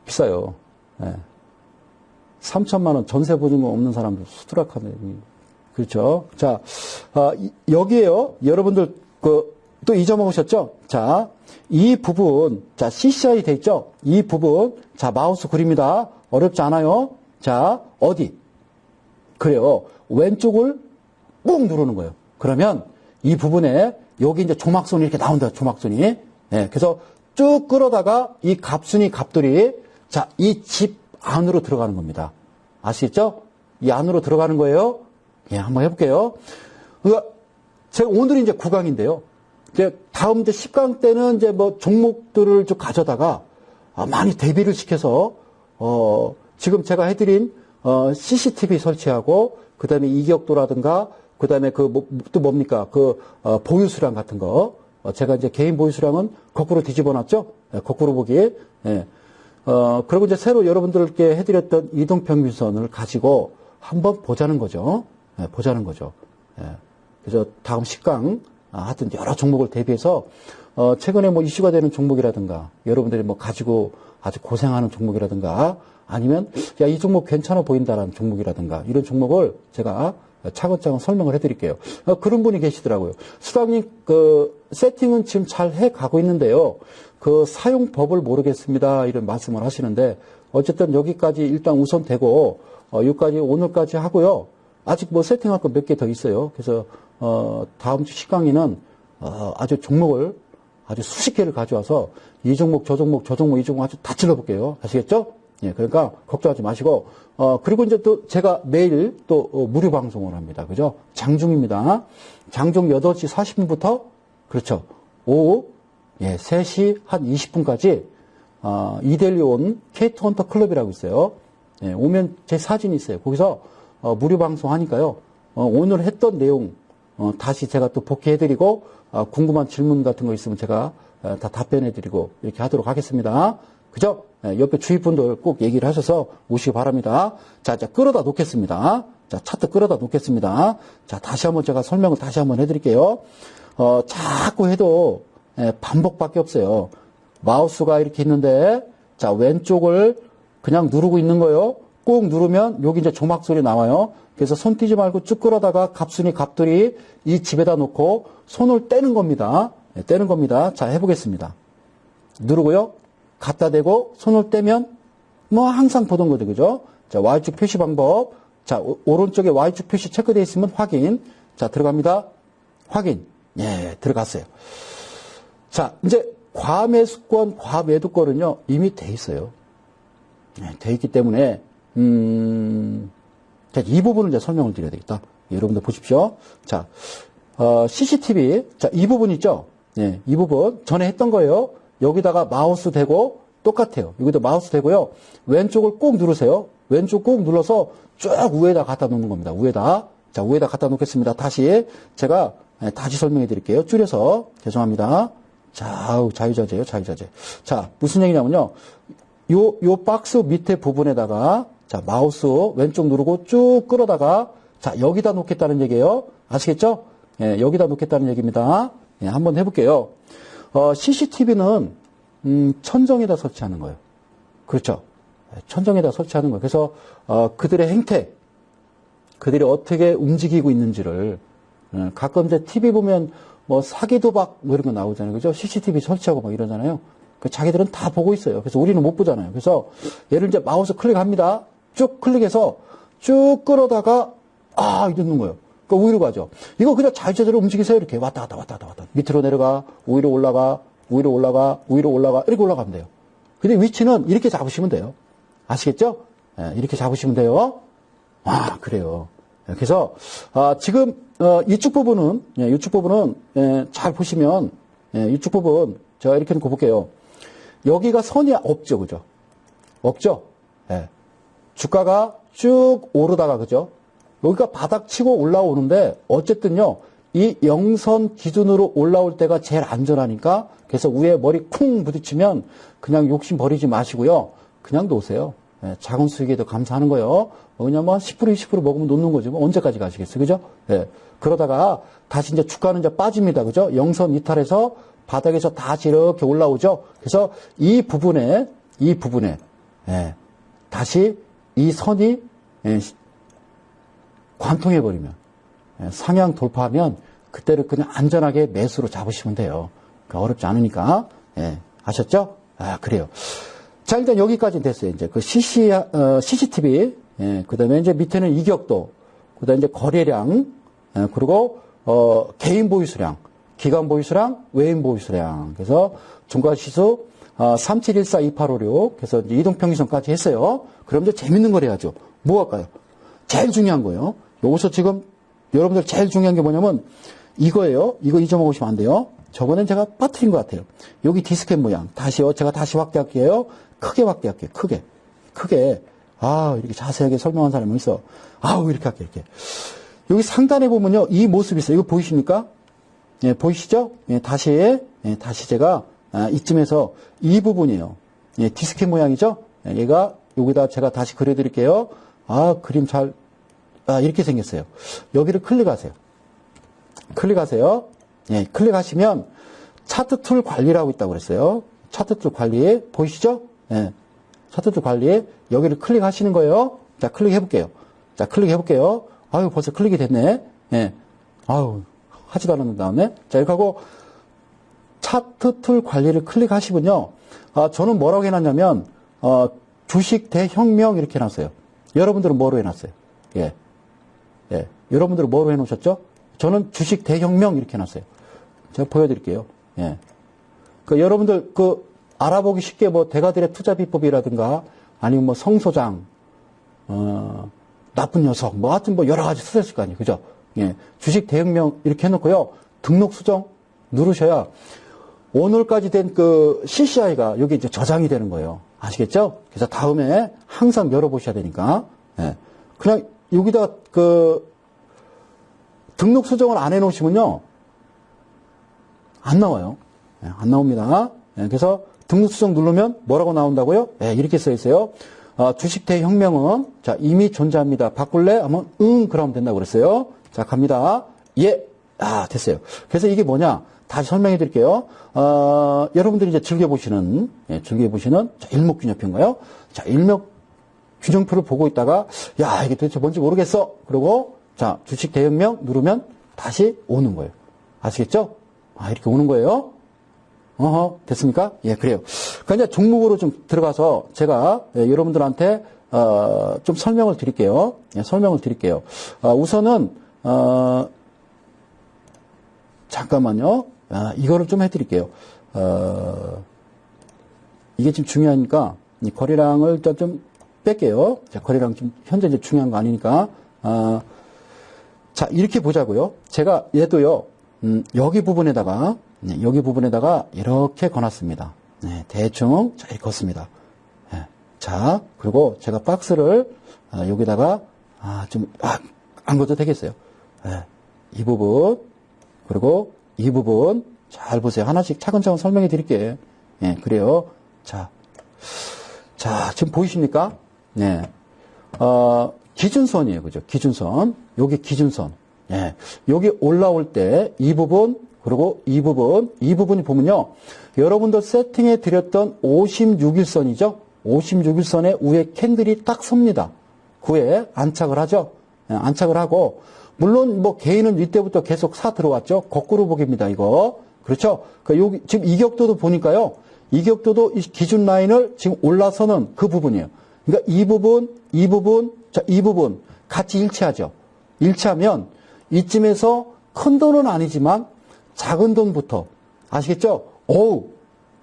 비싸요. 네. 3천만 원 전세 보증금 없는 사람들 수두락하네. 그렇죠. 자, 여기에요. 여러분들 또 잊어먹으셨죠? 자, 이 부분, 자, CCI 돼 있죠? 이 부분, 자, 마우스 그립니다. 어렵지 않아요. 자, 어디? 그래요. 왼쪽을 꾹 누르는 거예요. 그러면 이 부분에 여기 이제 조막선이 이렇게 나온다. 조막선이. 네, 그래서 쭉 끌어다가 이 갑순이 갑돌이 자, 이 집 안으로 들어가는 겁니다. 아시겠죠? 이 안으로 들어가는 거예요. 예, 한번 해볼게요. 그러니까 제가 오늘이 이제 9강인데요. 이제 다음 이제 10강 때는 이제 뭐 종목들을 좀 가져다가 많이 대비를 시켜서 지금 제가 해드린 CCTV 설치하고 그다음에 이격도라든가 그다음에 또 뭡니까 보유수량 같은 거 제가 이제 개인 보유수량은 거꾸로 뒤집어놨죠. 예, 거꾸로 보기. 예. 그리고 이제 새로 여러분들께 해드렸던 이동평균선을 가지고 한번 보자는 거죠. 예, 보자는 거죠. 예. 그래서 다음 10강, 하여튼 여러 종목을 대비해서, 최근에 뭐 이슈가 되는 종목이라든가, 여러분들이 뭐 가지고 아주 고생하는 종목이라든가, 아니면, 야, 이 종목 괜찮아 보인다라는 종목이라든가, 이런 종목을 제가 차근차근 설명을 해드릴게요. 그런 분이 계시더라고요. 수장님, 세팅은 지금 잘 해가고 있는데요. 사용법을 모르겠습니다. 이런 말씀을 하시는데, 어쨌든 여기까지 일단 우선 되고, 여기까지 오늘까지 하고요. 아직 뭐 세팅할 거 몇 개 더 있어요. 그래서, 다음 주 10강의는, 아주 종목을 아주 수십 개를 가져와서 이 종목, 저 종목, 저 종목, 이 종목 아주 다 찔러볼게요. 아시겠죠? 예, 그러니까 걱정하지 마시고, 그리고 이제 또 제가 매일 또 무료 방송을 합니다. 그죠? 장중입니다. 장중 8시 40분부터, 그렇죠. 오후, 예, 3시 한 20분까지, 이데일리 온 케이트 헌터 클럽이라고 있어요. 예, 오면 제 사진이 있어요. 거기서, 무료 방송 하니까요. 오늘 했던 내용, 다시 제가 또 복귀해드리고, 궁금한 질문 같은 거 있으면 제가 다 답변해드리고, 이렇게 하도록 하겠습니다. 그죠? 예, 옆에 주위분들 꼭 얘기를 하셔서 오시기 바랍니다. 자, 끌어다 놓겠습니다. 자, 차트 끌어다 놓겠습니다. 자, 다시 한번 제가 설명을 다시 한번 해드릴게요. 자꾸 해도, 예, 반복밖에 없어요. 마우스가 이렇게 있는데, 자, 왼쪽을 그냥 누르고 있는 거예요. 꾹 누르면 여기 이제 조막 소리 나와요. 그래서 손 띄지 말고 쭉 끌어다가 갑순이 갑돌이 이 집에다 놓고 손을 떼는 겁니다. 예, 떼는 겁니다. 자, 해보겠습니다. 누르고요. 갖다 대고 손을 떼면 뭐 항상 보던 거죠. 그죠? 자, Y축 표시 방법. 자, 오른쪽에 Y축 표시 체크되어 있으면 확인. 자, 들어갑니다. 확인. 예, 들어갔어요. 자, 이제 과매수권, 과매도권은요, 이미 돼 있어요. 네, 돼 있기 때문에, 자, 이 부분을 이제 설명을 드려야 되겠다. 여러분들 보십시오. 자, CCTV. 자, 이 부분 있죠? 네, 이 부분. 전에 했던 거예요. 여기다가 마우스 대고 똑같아요. 여기도 마우스 대고요. 왼쪽을 꼭 누르세요. 왼쪽 꼭 눌러서 쭉 위에다 갖다 놓는 겁니다. 위에다. 자, 위에다 갖다 놓겠습니다. 다시 제가 다시 설명해 드릴게요. 줄여서. 죄송합니다. 자, 자유자재요. 자유자재. 자, 무슨 얘기냐면요. 요 박스 밑에 부분에다가 자, 마우스 왼쪽 누르고 쭉 끌어다가 자, 여기다 놓겠다는 얘기예요. 아시겠죠? 예, 여기다 놓겠다는 얘기입니다. 예, 한번 해볼게요. CCTV는 천정에다 설치하는 거예요. 그렇죠? 천정에다 설치하는 거예요. 그래서 그들의 행태, 그들이 어떻게 움직이고 있는지를 가끔 이제 TV 보면 뭐 사기 도박 뭐 이런 거 나오잖아요. 그죠? CCTV 설치하고 막 이러잖아요. 자기들은 다 보고 있어요. 그래서 우리는 못 보잖아요. 그래서 얘를 이제 마우스 클릭합니다. 쭉 클릭해서 쭉 끌어다가 이러는 거예요. 그러니까 위로 가죠. 이거 그냥 자유자재로 움직이세요. 이렇게 왔다 갔다 왔다 갔다 왔다. 밑으로 내려가, 위로 올라가, 위로 올라가, 위로 올라가 이렇게 올라가면 돼요. 근데 위치는 이렇게 잡으시면 돼요. 아시겠죠? 예, 이렇게 잡으시면 돼요. 그래요. 그래서 지금 이쪽 부분은 잘 보시면 이쪽 부분 제가 이렇게 놓고 볼게요. 여기가 선이 없죠, 그죠? 없죠? 예. 주가가 쭉 오르다가 그죠? 여기가 바닥 치고 올라오는데 어쨌든요. 이 영선 기준으로 올라올 때가 제일 안전하니까 그래서 위에 머리 쿵 부딪히면 그냥 욕심 버리지 마시고요. 그냥 놓으세요. 예, 작은 수익에도 감사하는 거예요. 그냥 뭐 10% 20% 먹으면 놓는 거지. 뭐 언제까지 가시겠어요. 그죠? 예. 그러다가 다시 이제 주가는 이제 빠집니다. 그죠? 영선 이탈해서 바닥에서 다시 이렇게 올라오죠. 그래서 이 부분에 예, 다시 이 선이 관통해버리면 상향 돌파하면 그때를 그냥 안전하게 매수로 잡으시면 돼요. 그러니까 어렵지 않으니까. 예, 아셨죠? 그래요. 자, 일단 여기까지 됐어요. 이제 그 CCTV, 예, 그 다음에 이제 밑에는 이격도, 그 다음에 이제 거래량, 예, 그리고, 개인 보유수량, 기관 보유수량, 외인 보유수량. 그래서 종가지수, 37142856. 그래서 이제 이동평균선까지 했어요. 그럼 이제 재밌는 걸 해야죠. 뭐 할까요? 제일 중요한 거예요. 여기서 지금 여러분들 제일 중요한 게 뭐냐면 이거예요. 이거 잊어먹으시면 안 돼요. 저번엔 제가 빠뜨린 것 같아요. 여기 디스켓 모양. 다시요. 제가 다시 확대할게요. 크게 확대할게요. 크게. 이렇게 자세하게 설명한 사람이 있어. 이렇게 할게요. 이렇게. 여기 상단에 보면요. 이 모습이 있어요. 이거 보이십니까? 예, 보이시죠? 예, 다시 제가, 이쯤에서 이 부분이에요. 예, 디스켓 모양이죠? 예, 얘가 여기다 제가 다시 그려드릴게요. 그림 이렇게 생겼어요. 여기를 클릭하세요. 예, 클릭하시면 차트 툴 관리라고 있다고 그랬어요. 차트 툴 관리 보이시죠? 예, 차트 툴 관리 여기를 클릭하시는 거예요. 자, 클릭해볼게요. 벌써 클릭이 됐네. 예, 하지도 않았는데 나왔네. 자, 이렇게 하고 차트 툴 관리를 클릭하시면요. 저는 뭐라고 해놨냐면 주식 대혁명 이렇게 해놨어요. 여러분들은 뭐로 해놨어요? 예. 예. 여러분들은 뭐로 해놓으셨죠? 저는 주식 대혁명 이렇게 해놨어요. 제가 보여드릴게요. 예. 여러분들 알아보기 쉽게 뭐 대가들의 투자 비법이라든가 아니면 뭐 성소장, 나쁜 녀석, 뭐 하여튼 뭐 여러 가지 쓰셨을 거 아니에요. 그죠? 예. 주식 대혁명 이렇게 해놓고요. 등록 수정 누르셔야 오늘까지 된 CCI가 여기 이제 저장이 되는 거예요. 아시겠죠? 그래서 다음에 항상 열어보셔야 되니까. 예. 그냥 여기다 등록 수정을 안 해놓으시면요. 안 나와요. 예, 안 나옵니다. 예, 그래서 등록 수정 누르면 뭐라고 나온다고요? 예, 이렇게 써 있어요. 주식 대혁명은 자 이미 존재합니다. 바꿀래? 하면 그러면 된다고 그랬어요. 자 갑니다. 예, 됐어요. 그래서 이게 뭐냐? 다시 설명해 드릴게요. 여러분들이 이제 즐겨보시는 자, 일목균형표인가요? 자, 일목균형표를 보고 있다가, 야, 이게 도대체 뭔지 모르겠어. 그리고, 자, 주식 대혁명 누르면 다시 오는 거예요. 아시겠죠? 이렇게 오는 거예요. 됐습니까? 예, 그래요. 그러니까 이제 종목으로 좀 들어가서 제가 여러분들한테, 좀 설명을 드릴게요. 예, 설명을 드릴게요. 우선은, 잠깐만요. 이거를 좀 해드릴게요. 이게 지금 중요하니까, 이 거래량을 일단 좀 뺄게요. 자, 거래량 좀, 현재 이제 중요한 거 아니니까. 자, 이렇게 보자고요. 제가 얘도요, 여기 부분에다가 이렇게 거놨습니다. 네, 대충, 자, 이렇게 걷습니다. 네, 자, 그리고 제가 박스를, 여기다가, 안 걷어도 되겠어요. 네, 이 부분, 그리고 이 부분 잘 보세요. 하나씩 차근차근 설명해 드릴게요. 예, 그래요. 자, 지금 보이십니까? 네. 기준선이에요. 그죠? 기준선. 여기 기준선. 예. 여기 올라올 때 이 부분, 그리고 이 부분이 보면요. 여러분들 세팅해 드렸던 56일선이죠? 56일선의 위에 캔들이 딱 섭니다. 그 후에 안착을 하죠? 예, 안착을 하고, 물론 뭐 개인은 이때부터 계속 사 들어왔죠. 거꾸로 보기입니다. 이거 그렇죠. 여기 지금 이격도도 보니까요. 이격도도 이 기준 라인을 지금 올라서는 그 부분이에요. 그러니까 이 부분, 자, 이 부분 같이 일치하죠. 일치하면 이쯤에서 큰 돈은 아니지만 작은 돈부터 아시겠죠?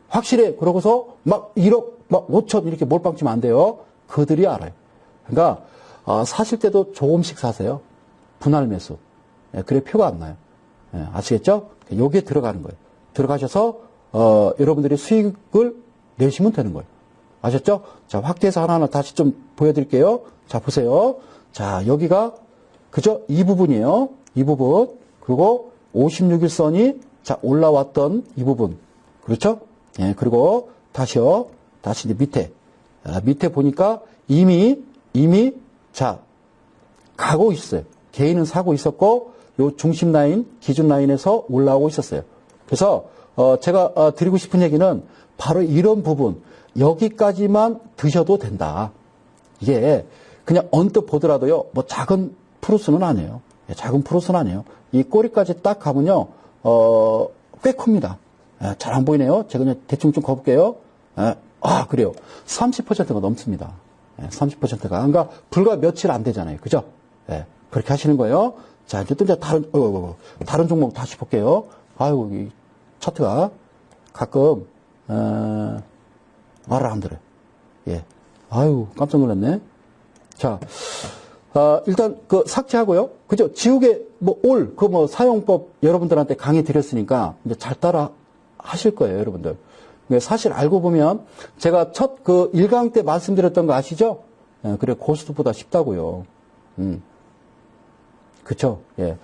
확실해. 그러고서 막 1억, 막 5천 이렇게 몰빵 치면 안 돼요. 그들이 알아요. 그러니까 사실 때도 조금씩 사세요. 분할 매수. 예, 그래 표가 안 나요. 예, 아시겠죠? 여기에 들어가는 거예요. 들어가셔서 여러분들이 수익을 내시면 되는 거예요. 아셨죠? 자, 확대해서 하나하나 다시 좀 보여드릴게요. 자, 보세요. 자, 여기가 그죠? 이 부분이에요. 이 부분. 그리고 56일선이 자, 올라왔던 이 부분. 그렇죠? 예, 그리고 다시요. 다시 이제 밑에. 밑에 보니까 이미 자, 가고 있어요. 개인은 사고 있었고 요 중심 라인, 기준 라인에서 올라오고 있었어요. 그래서 제가 드리고 싶은 얘기는 바로 이런 부분, 여기까지만 드셔도 된다. 이게 그냥 언뜻 보더라도요, 뭐 작은 프로스는 아니에요. 작은 프로스는 아니에요. 이 꼬리까지 딱 가면요, 꽤 큽니다. 잘 안 보이네요. 제가 그냥 대충 좀 거볼게요. 그래요. 30%가 넘습니다. 30%가. 그러니까 불과 며칠 안 되잖아요. 그죠? 그렇게 하시는 거예요. 자, 이제 또 이제 다른 종목 다시 볼게요. 이 차트가 가끔, 말을 안 들어요. 예. 깜짝 놀랐네. 자, 일단 삭제하고요. 그죠? 지우개, 사용법 여러분들한테 강의 드렸으니까 이제 잘 따라 하실 거예요, 여러분들. 사실 알고 보면 제가 첫 1강 때 말씀드렸던 거 아시죠? 그래, 고스톱보다 쉽다고요. 그쵸? 예.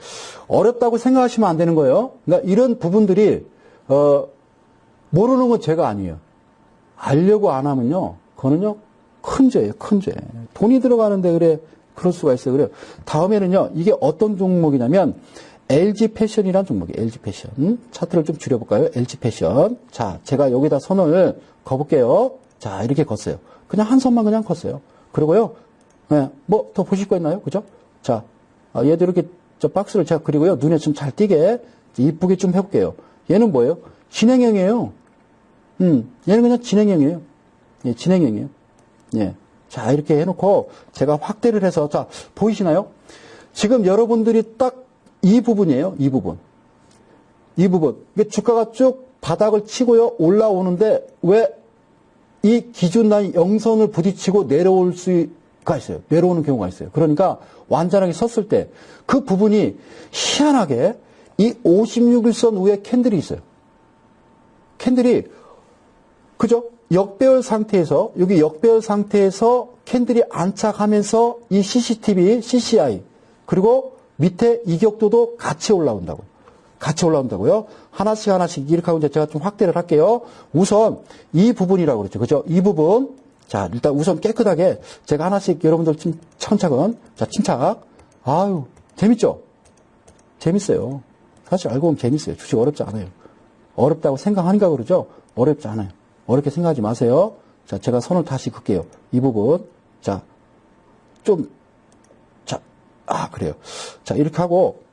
어렵다고 생각하시면 안 되는 거예요. 그러니까 이런 부분들이, 모르는 건 죄가 아니에요. 알려고 안 하면요. 그거는요, 큰 죄예요, 큰 죄. 돈이 들어가는데 그럴 수가 있어요. 그래요. 다음에는요, 이게 어떤 종목이냐면, LG 패션이라는 종목이에요, LG 패션. 차트를 좀 줄여볼까요? LG 패션. 자, 제가 여기다 선을 거볼게요. 자, 이렇게 걷어요. 그냥 한 선만 그냥 걷어요. 그리고요, 예, 뭐 더 보실 거 있나요? 그죠? 자, 얘도 이렇게 박스를 제가 그리고요. 눈에 좀 잘 띄게 이쁘게 좀 해볼게요. 얘는 뭐예요? 진행형이에요. 얘는 그냥 진행형이에요. 예, 진행형이에요. 예. 자, 이렇게 해놓고 제가 확대를 해서 자, 보이시나요? 지금 여러분들이 딱 이 부분이에요. 이 부분. 이 부분. 이게 주가가 쭉 바닥을 치고요. 올라오는데 왜 이 기준 라인 영선을 부딪히고 내려올 수가 있어요. 내려오는 경우가 있어요. 그러니까 완전하게 섰을 때 그 부분이 희한하게 이 56일선 위에 캔들이 있어요. 캔들이 그죠? 역배열 상태에서 여기 역배열 상태에서 캔들이 안착하면서 이 CCTV, CCI 그리고 밑에 이격도도 같이 올라온다고. 같이 올라온다고요. 하나씩 하나씩 이렇게 하고 이제 제가 좀 확대를 할게요. 우선 이 부분이라고 그랬죠. 그죠? 이 부분. 자, 일단 우선 깨끗하게 제가 하나씩 여러분들 차근차근. 자, 침착. 아유, 재밌죠? 재밌어요. 사실 알고 보면 재밌어요. 주식 어렵지 않아요. 어렵다고 생각하니까 그러죠? 어렵지 않아요. 어렵게 생각하지 마세요. 자, 제가 선을 다시 긋게요. 이 부분. 자, 좀, 자, 그래요. 자, 이렇게 하고,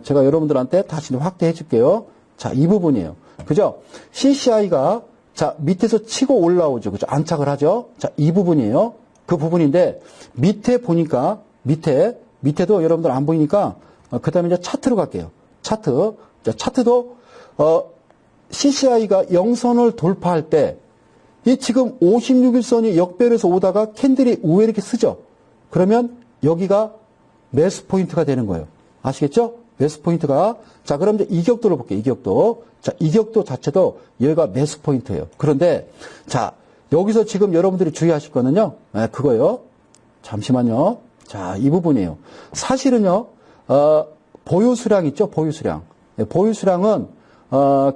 제가 여러분들한테 다시 확대해 줄게요. 자, 이 부분이에요. 그죠? CCI가, 자, 밑에서 치고 올라오죠. 그죠? 안착을 하죠? 자, 이 부분이에요. 그 부분인데, 밑에 보니까, 밑에도 여러분들 안 보이니까, 그 다음에 이제 차트로 갈게요. 차트. 자, 차트도, CCI가 영선을 돌파할 때, 이 지금 56일선이 역배열에서 오다가 캔들이 우에 이렇게 쓰죠? 그러면 여기가 매수 포인트가 되는 거예요. 아시겠죠? 매수 포인트가. 자, 그럼 이제 이격도를 볼게요. 이격도. 자, 이격도 자체도 여기가 매수 포인트예요. 그런데, 자, 여기서 지금 여러분들이 주의하실 거는요. 네, 그거요. 잠시만요. 자, 이 부분이에요. 사실은요, 보유 수량 있죠? 보유 수량. 네, 보유 수량은,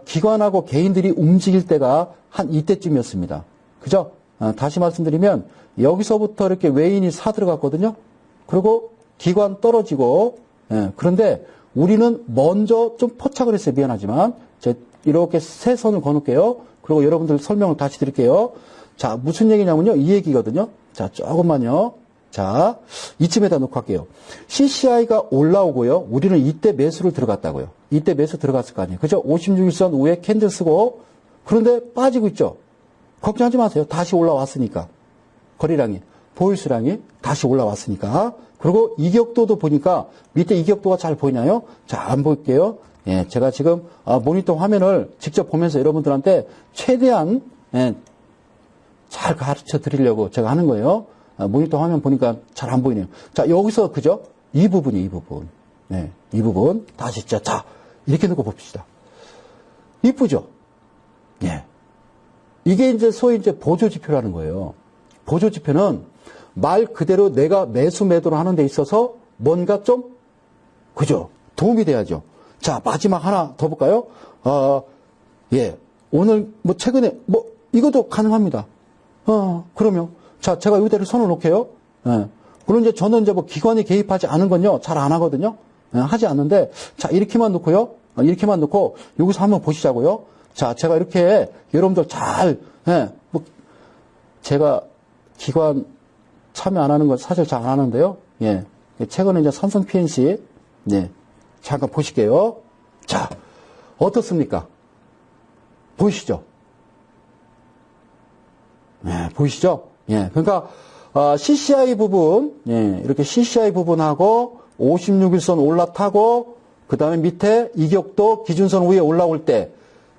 기관하고 개인들이 움직일 때가 한 이때쯤이었습니다. 그죠? 다시 말씀드리면, 여기서부터 이렇게 외인이 사 들어갔거든요? 그리고 기관 떨어지고, 예, 그런데 우리는 먼저 좀 포착을 했어요. 미안하지만. 제가 이렇게 세 선을 거놓을게요. 그리고 여러분들 설명을 다시 드릴게요. 자, 무슨 얘기냐면요. 이 얘기거든요. 자, 조금만요. 자, 이쯤에다 놓고 할게요. CCI가 올라오고요. 우리는 이때 매수를 들어갔다고요. 이때 매수 들어갔을 거 아니에요. 그죠? 56일선 위에 캔들 쓰고, 그런데 빠지고 있죠. 걱정하지 마세요. 다시 올라왔으니까. 거래량이, 보유수량이 다시 올라왔으니까. 그리고 이격도도 보니까 밑에 이격도가 잘 보이나요? 자, 안 볼게요. 예, 제가 지금 모니터 화면을 직접 보면서 여러분들한테 최대한 잘 가르쳐 드리려고 제가 하는 거예요. 모니터 화면 보니까 잘 안 보이네요. 자, 여기서 그죠? 이 부분이 이 부분. 네, 이 부분 다시 자, 이렇게 놓고 봅시다. 이쁘죠? 예. 이게 이제 소위 이제 보조 지표라는 거예요. 보조 지표는 말 그대로 내가 매수 매도를 하는 데 있어서 뭔가 좀, 그죠? 도움이 돼야죠. 자, 마지막 하나 더 볼까요? 예. 오늘 뭐 최근에 뭐 이것도 가능합니다. 그러면. 자, 제가 이대로 손을 놓게요. 예. 물론 이제 저는 이제 뭐 기관이 개입하지 않은 건요, 잘 안 하거든요. 예, 하지 않는데, 자, 이렇게만 놓고요. 이렇게만 놓고, 여기서 한번 보시자고요. 자, 제가 이렇게 여러분들 뭐, 제가 기관 참여 안 하는 건 사실 잘 안 하는데요. 예. 최근에 이제 삼성 PNC, 네. 잠깐 보실게요. 자, 어떻습니까? 보이시죠? 네, 보이시죠? 예. 그러니까, CCI 부분, 예. 이렇게 CCI 부분하고 56일선 올라타고, 그 다음에 밑에 이격도 기준선 위에 올라올 때,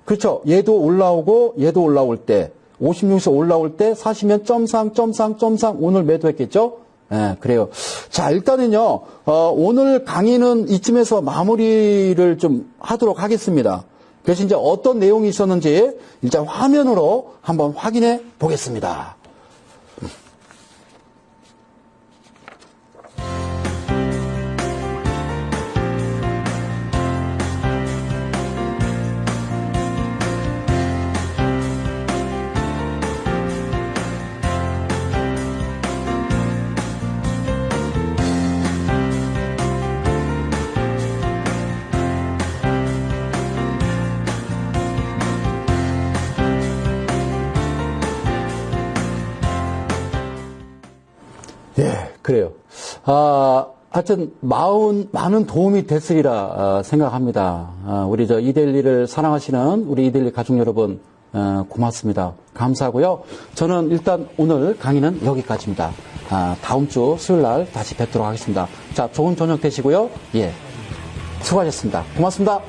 그렇죠? 얘도 올라오고, 얘도 올라올 때, 56에서 올라올 때 사시면 점상 오늘 매도했겠죠? 예, 그래요. 자, 일단은요, 오늘 강의는 이쯤에서 마무리를 좀 하도록 하겠습니다. 그래서 이제 어떤 내용이 있었는지 일단 화면으로 한번 확인해 보겠습니다. 예, 그래요. 하여튼, 많은 도움이 됐으리라 생각합니다. 우리 이데일리를 사랑하시는 우리 이데일리 가족 여러분, 고맙습니다. 감사하고요. 저는 일단 오늘 강의는 여기까지입니다. 다음 주 수요일 날 다시 뵙도록 하겠습니다. 자, 좋은 저녁 되시고요. 예. 수고하셨습니다. 고맙습니다.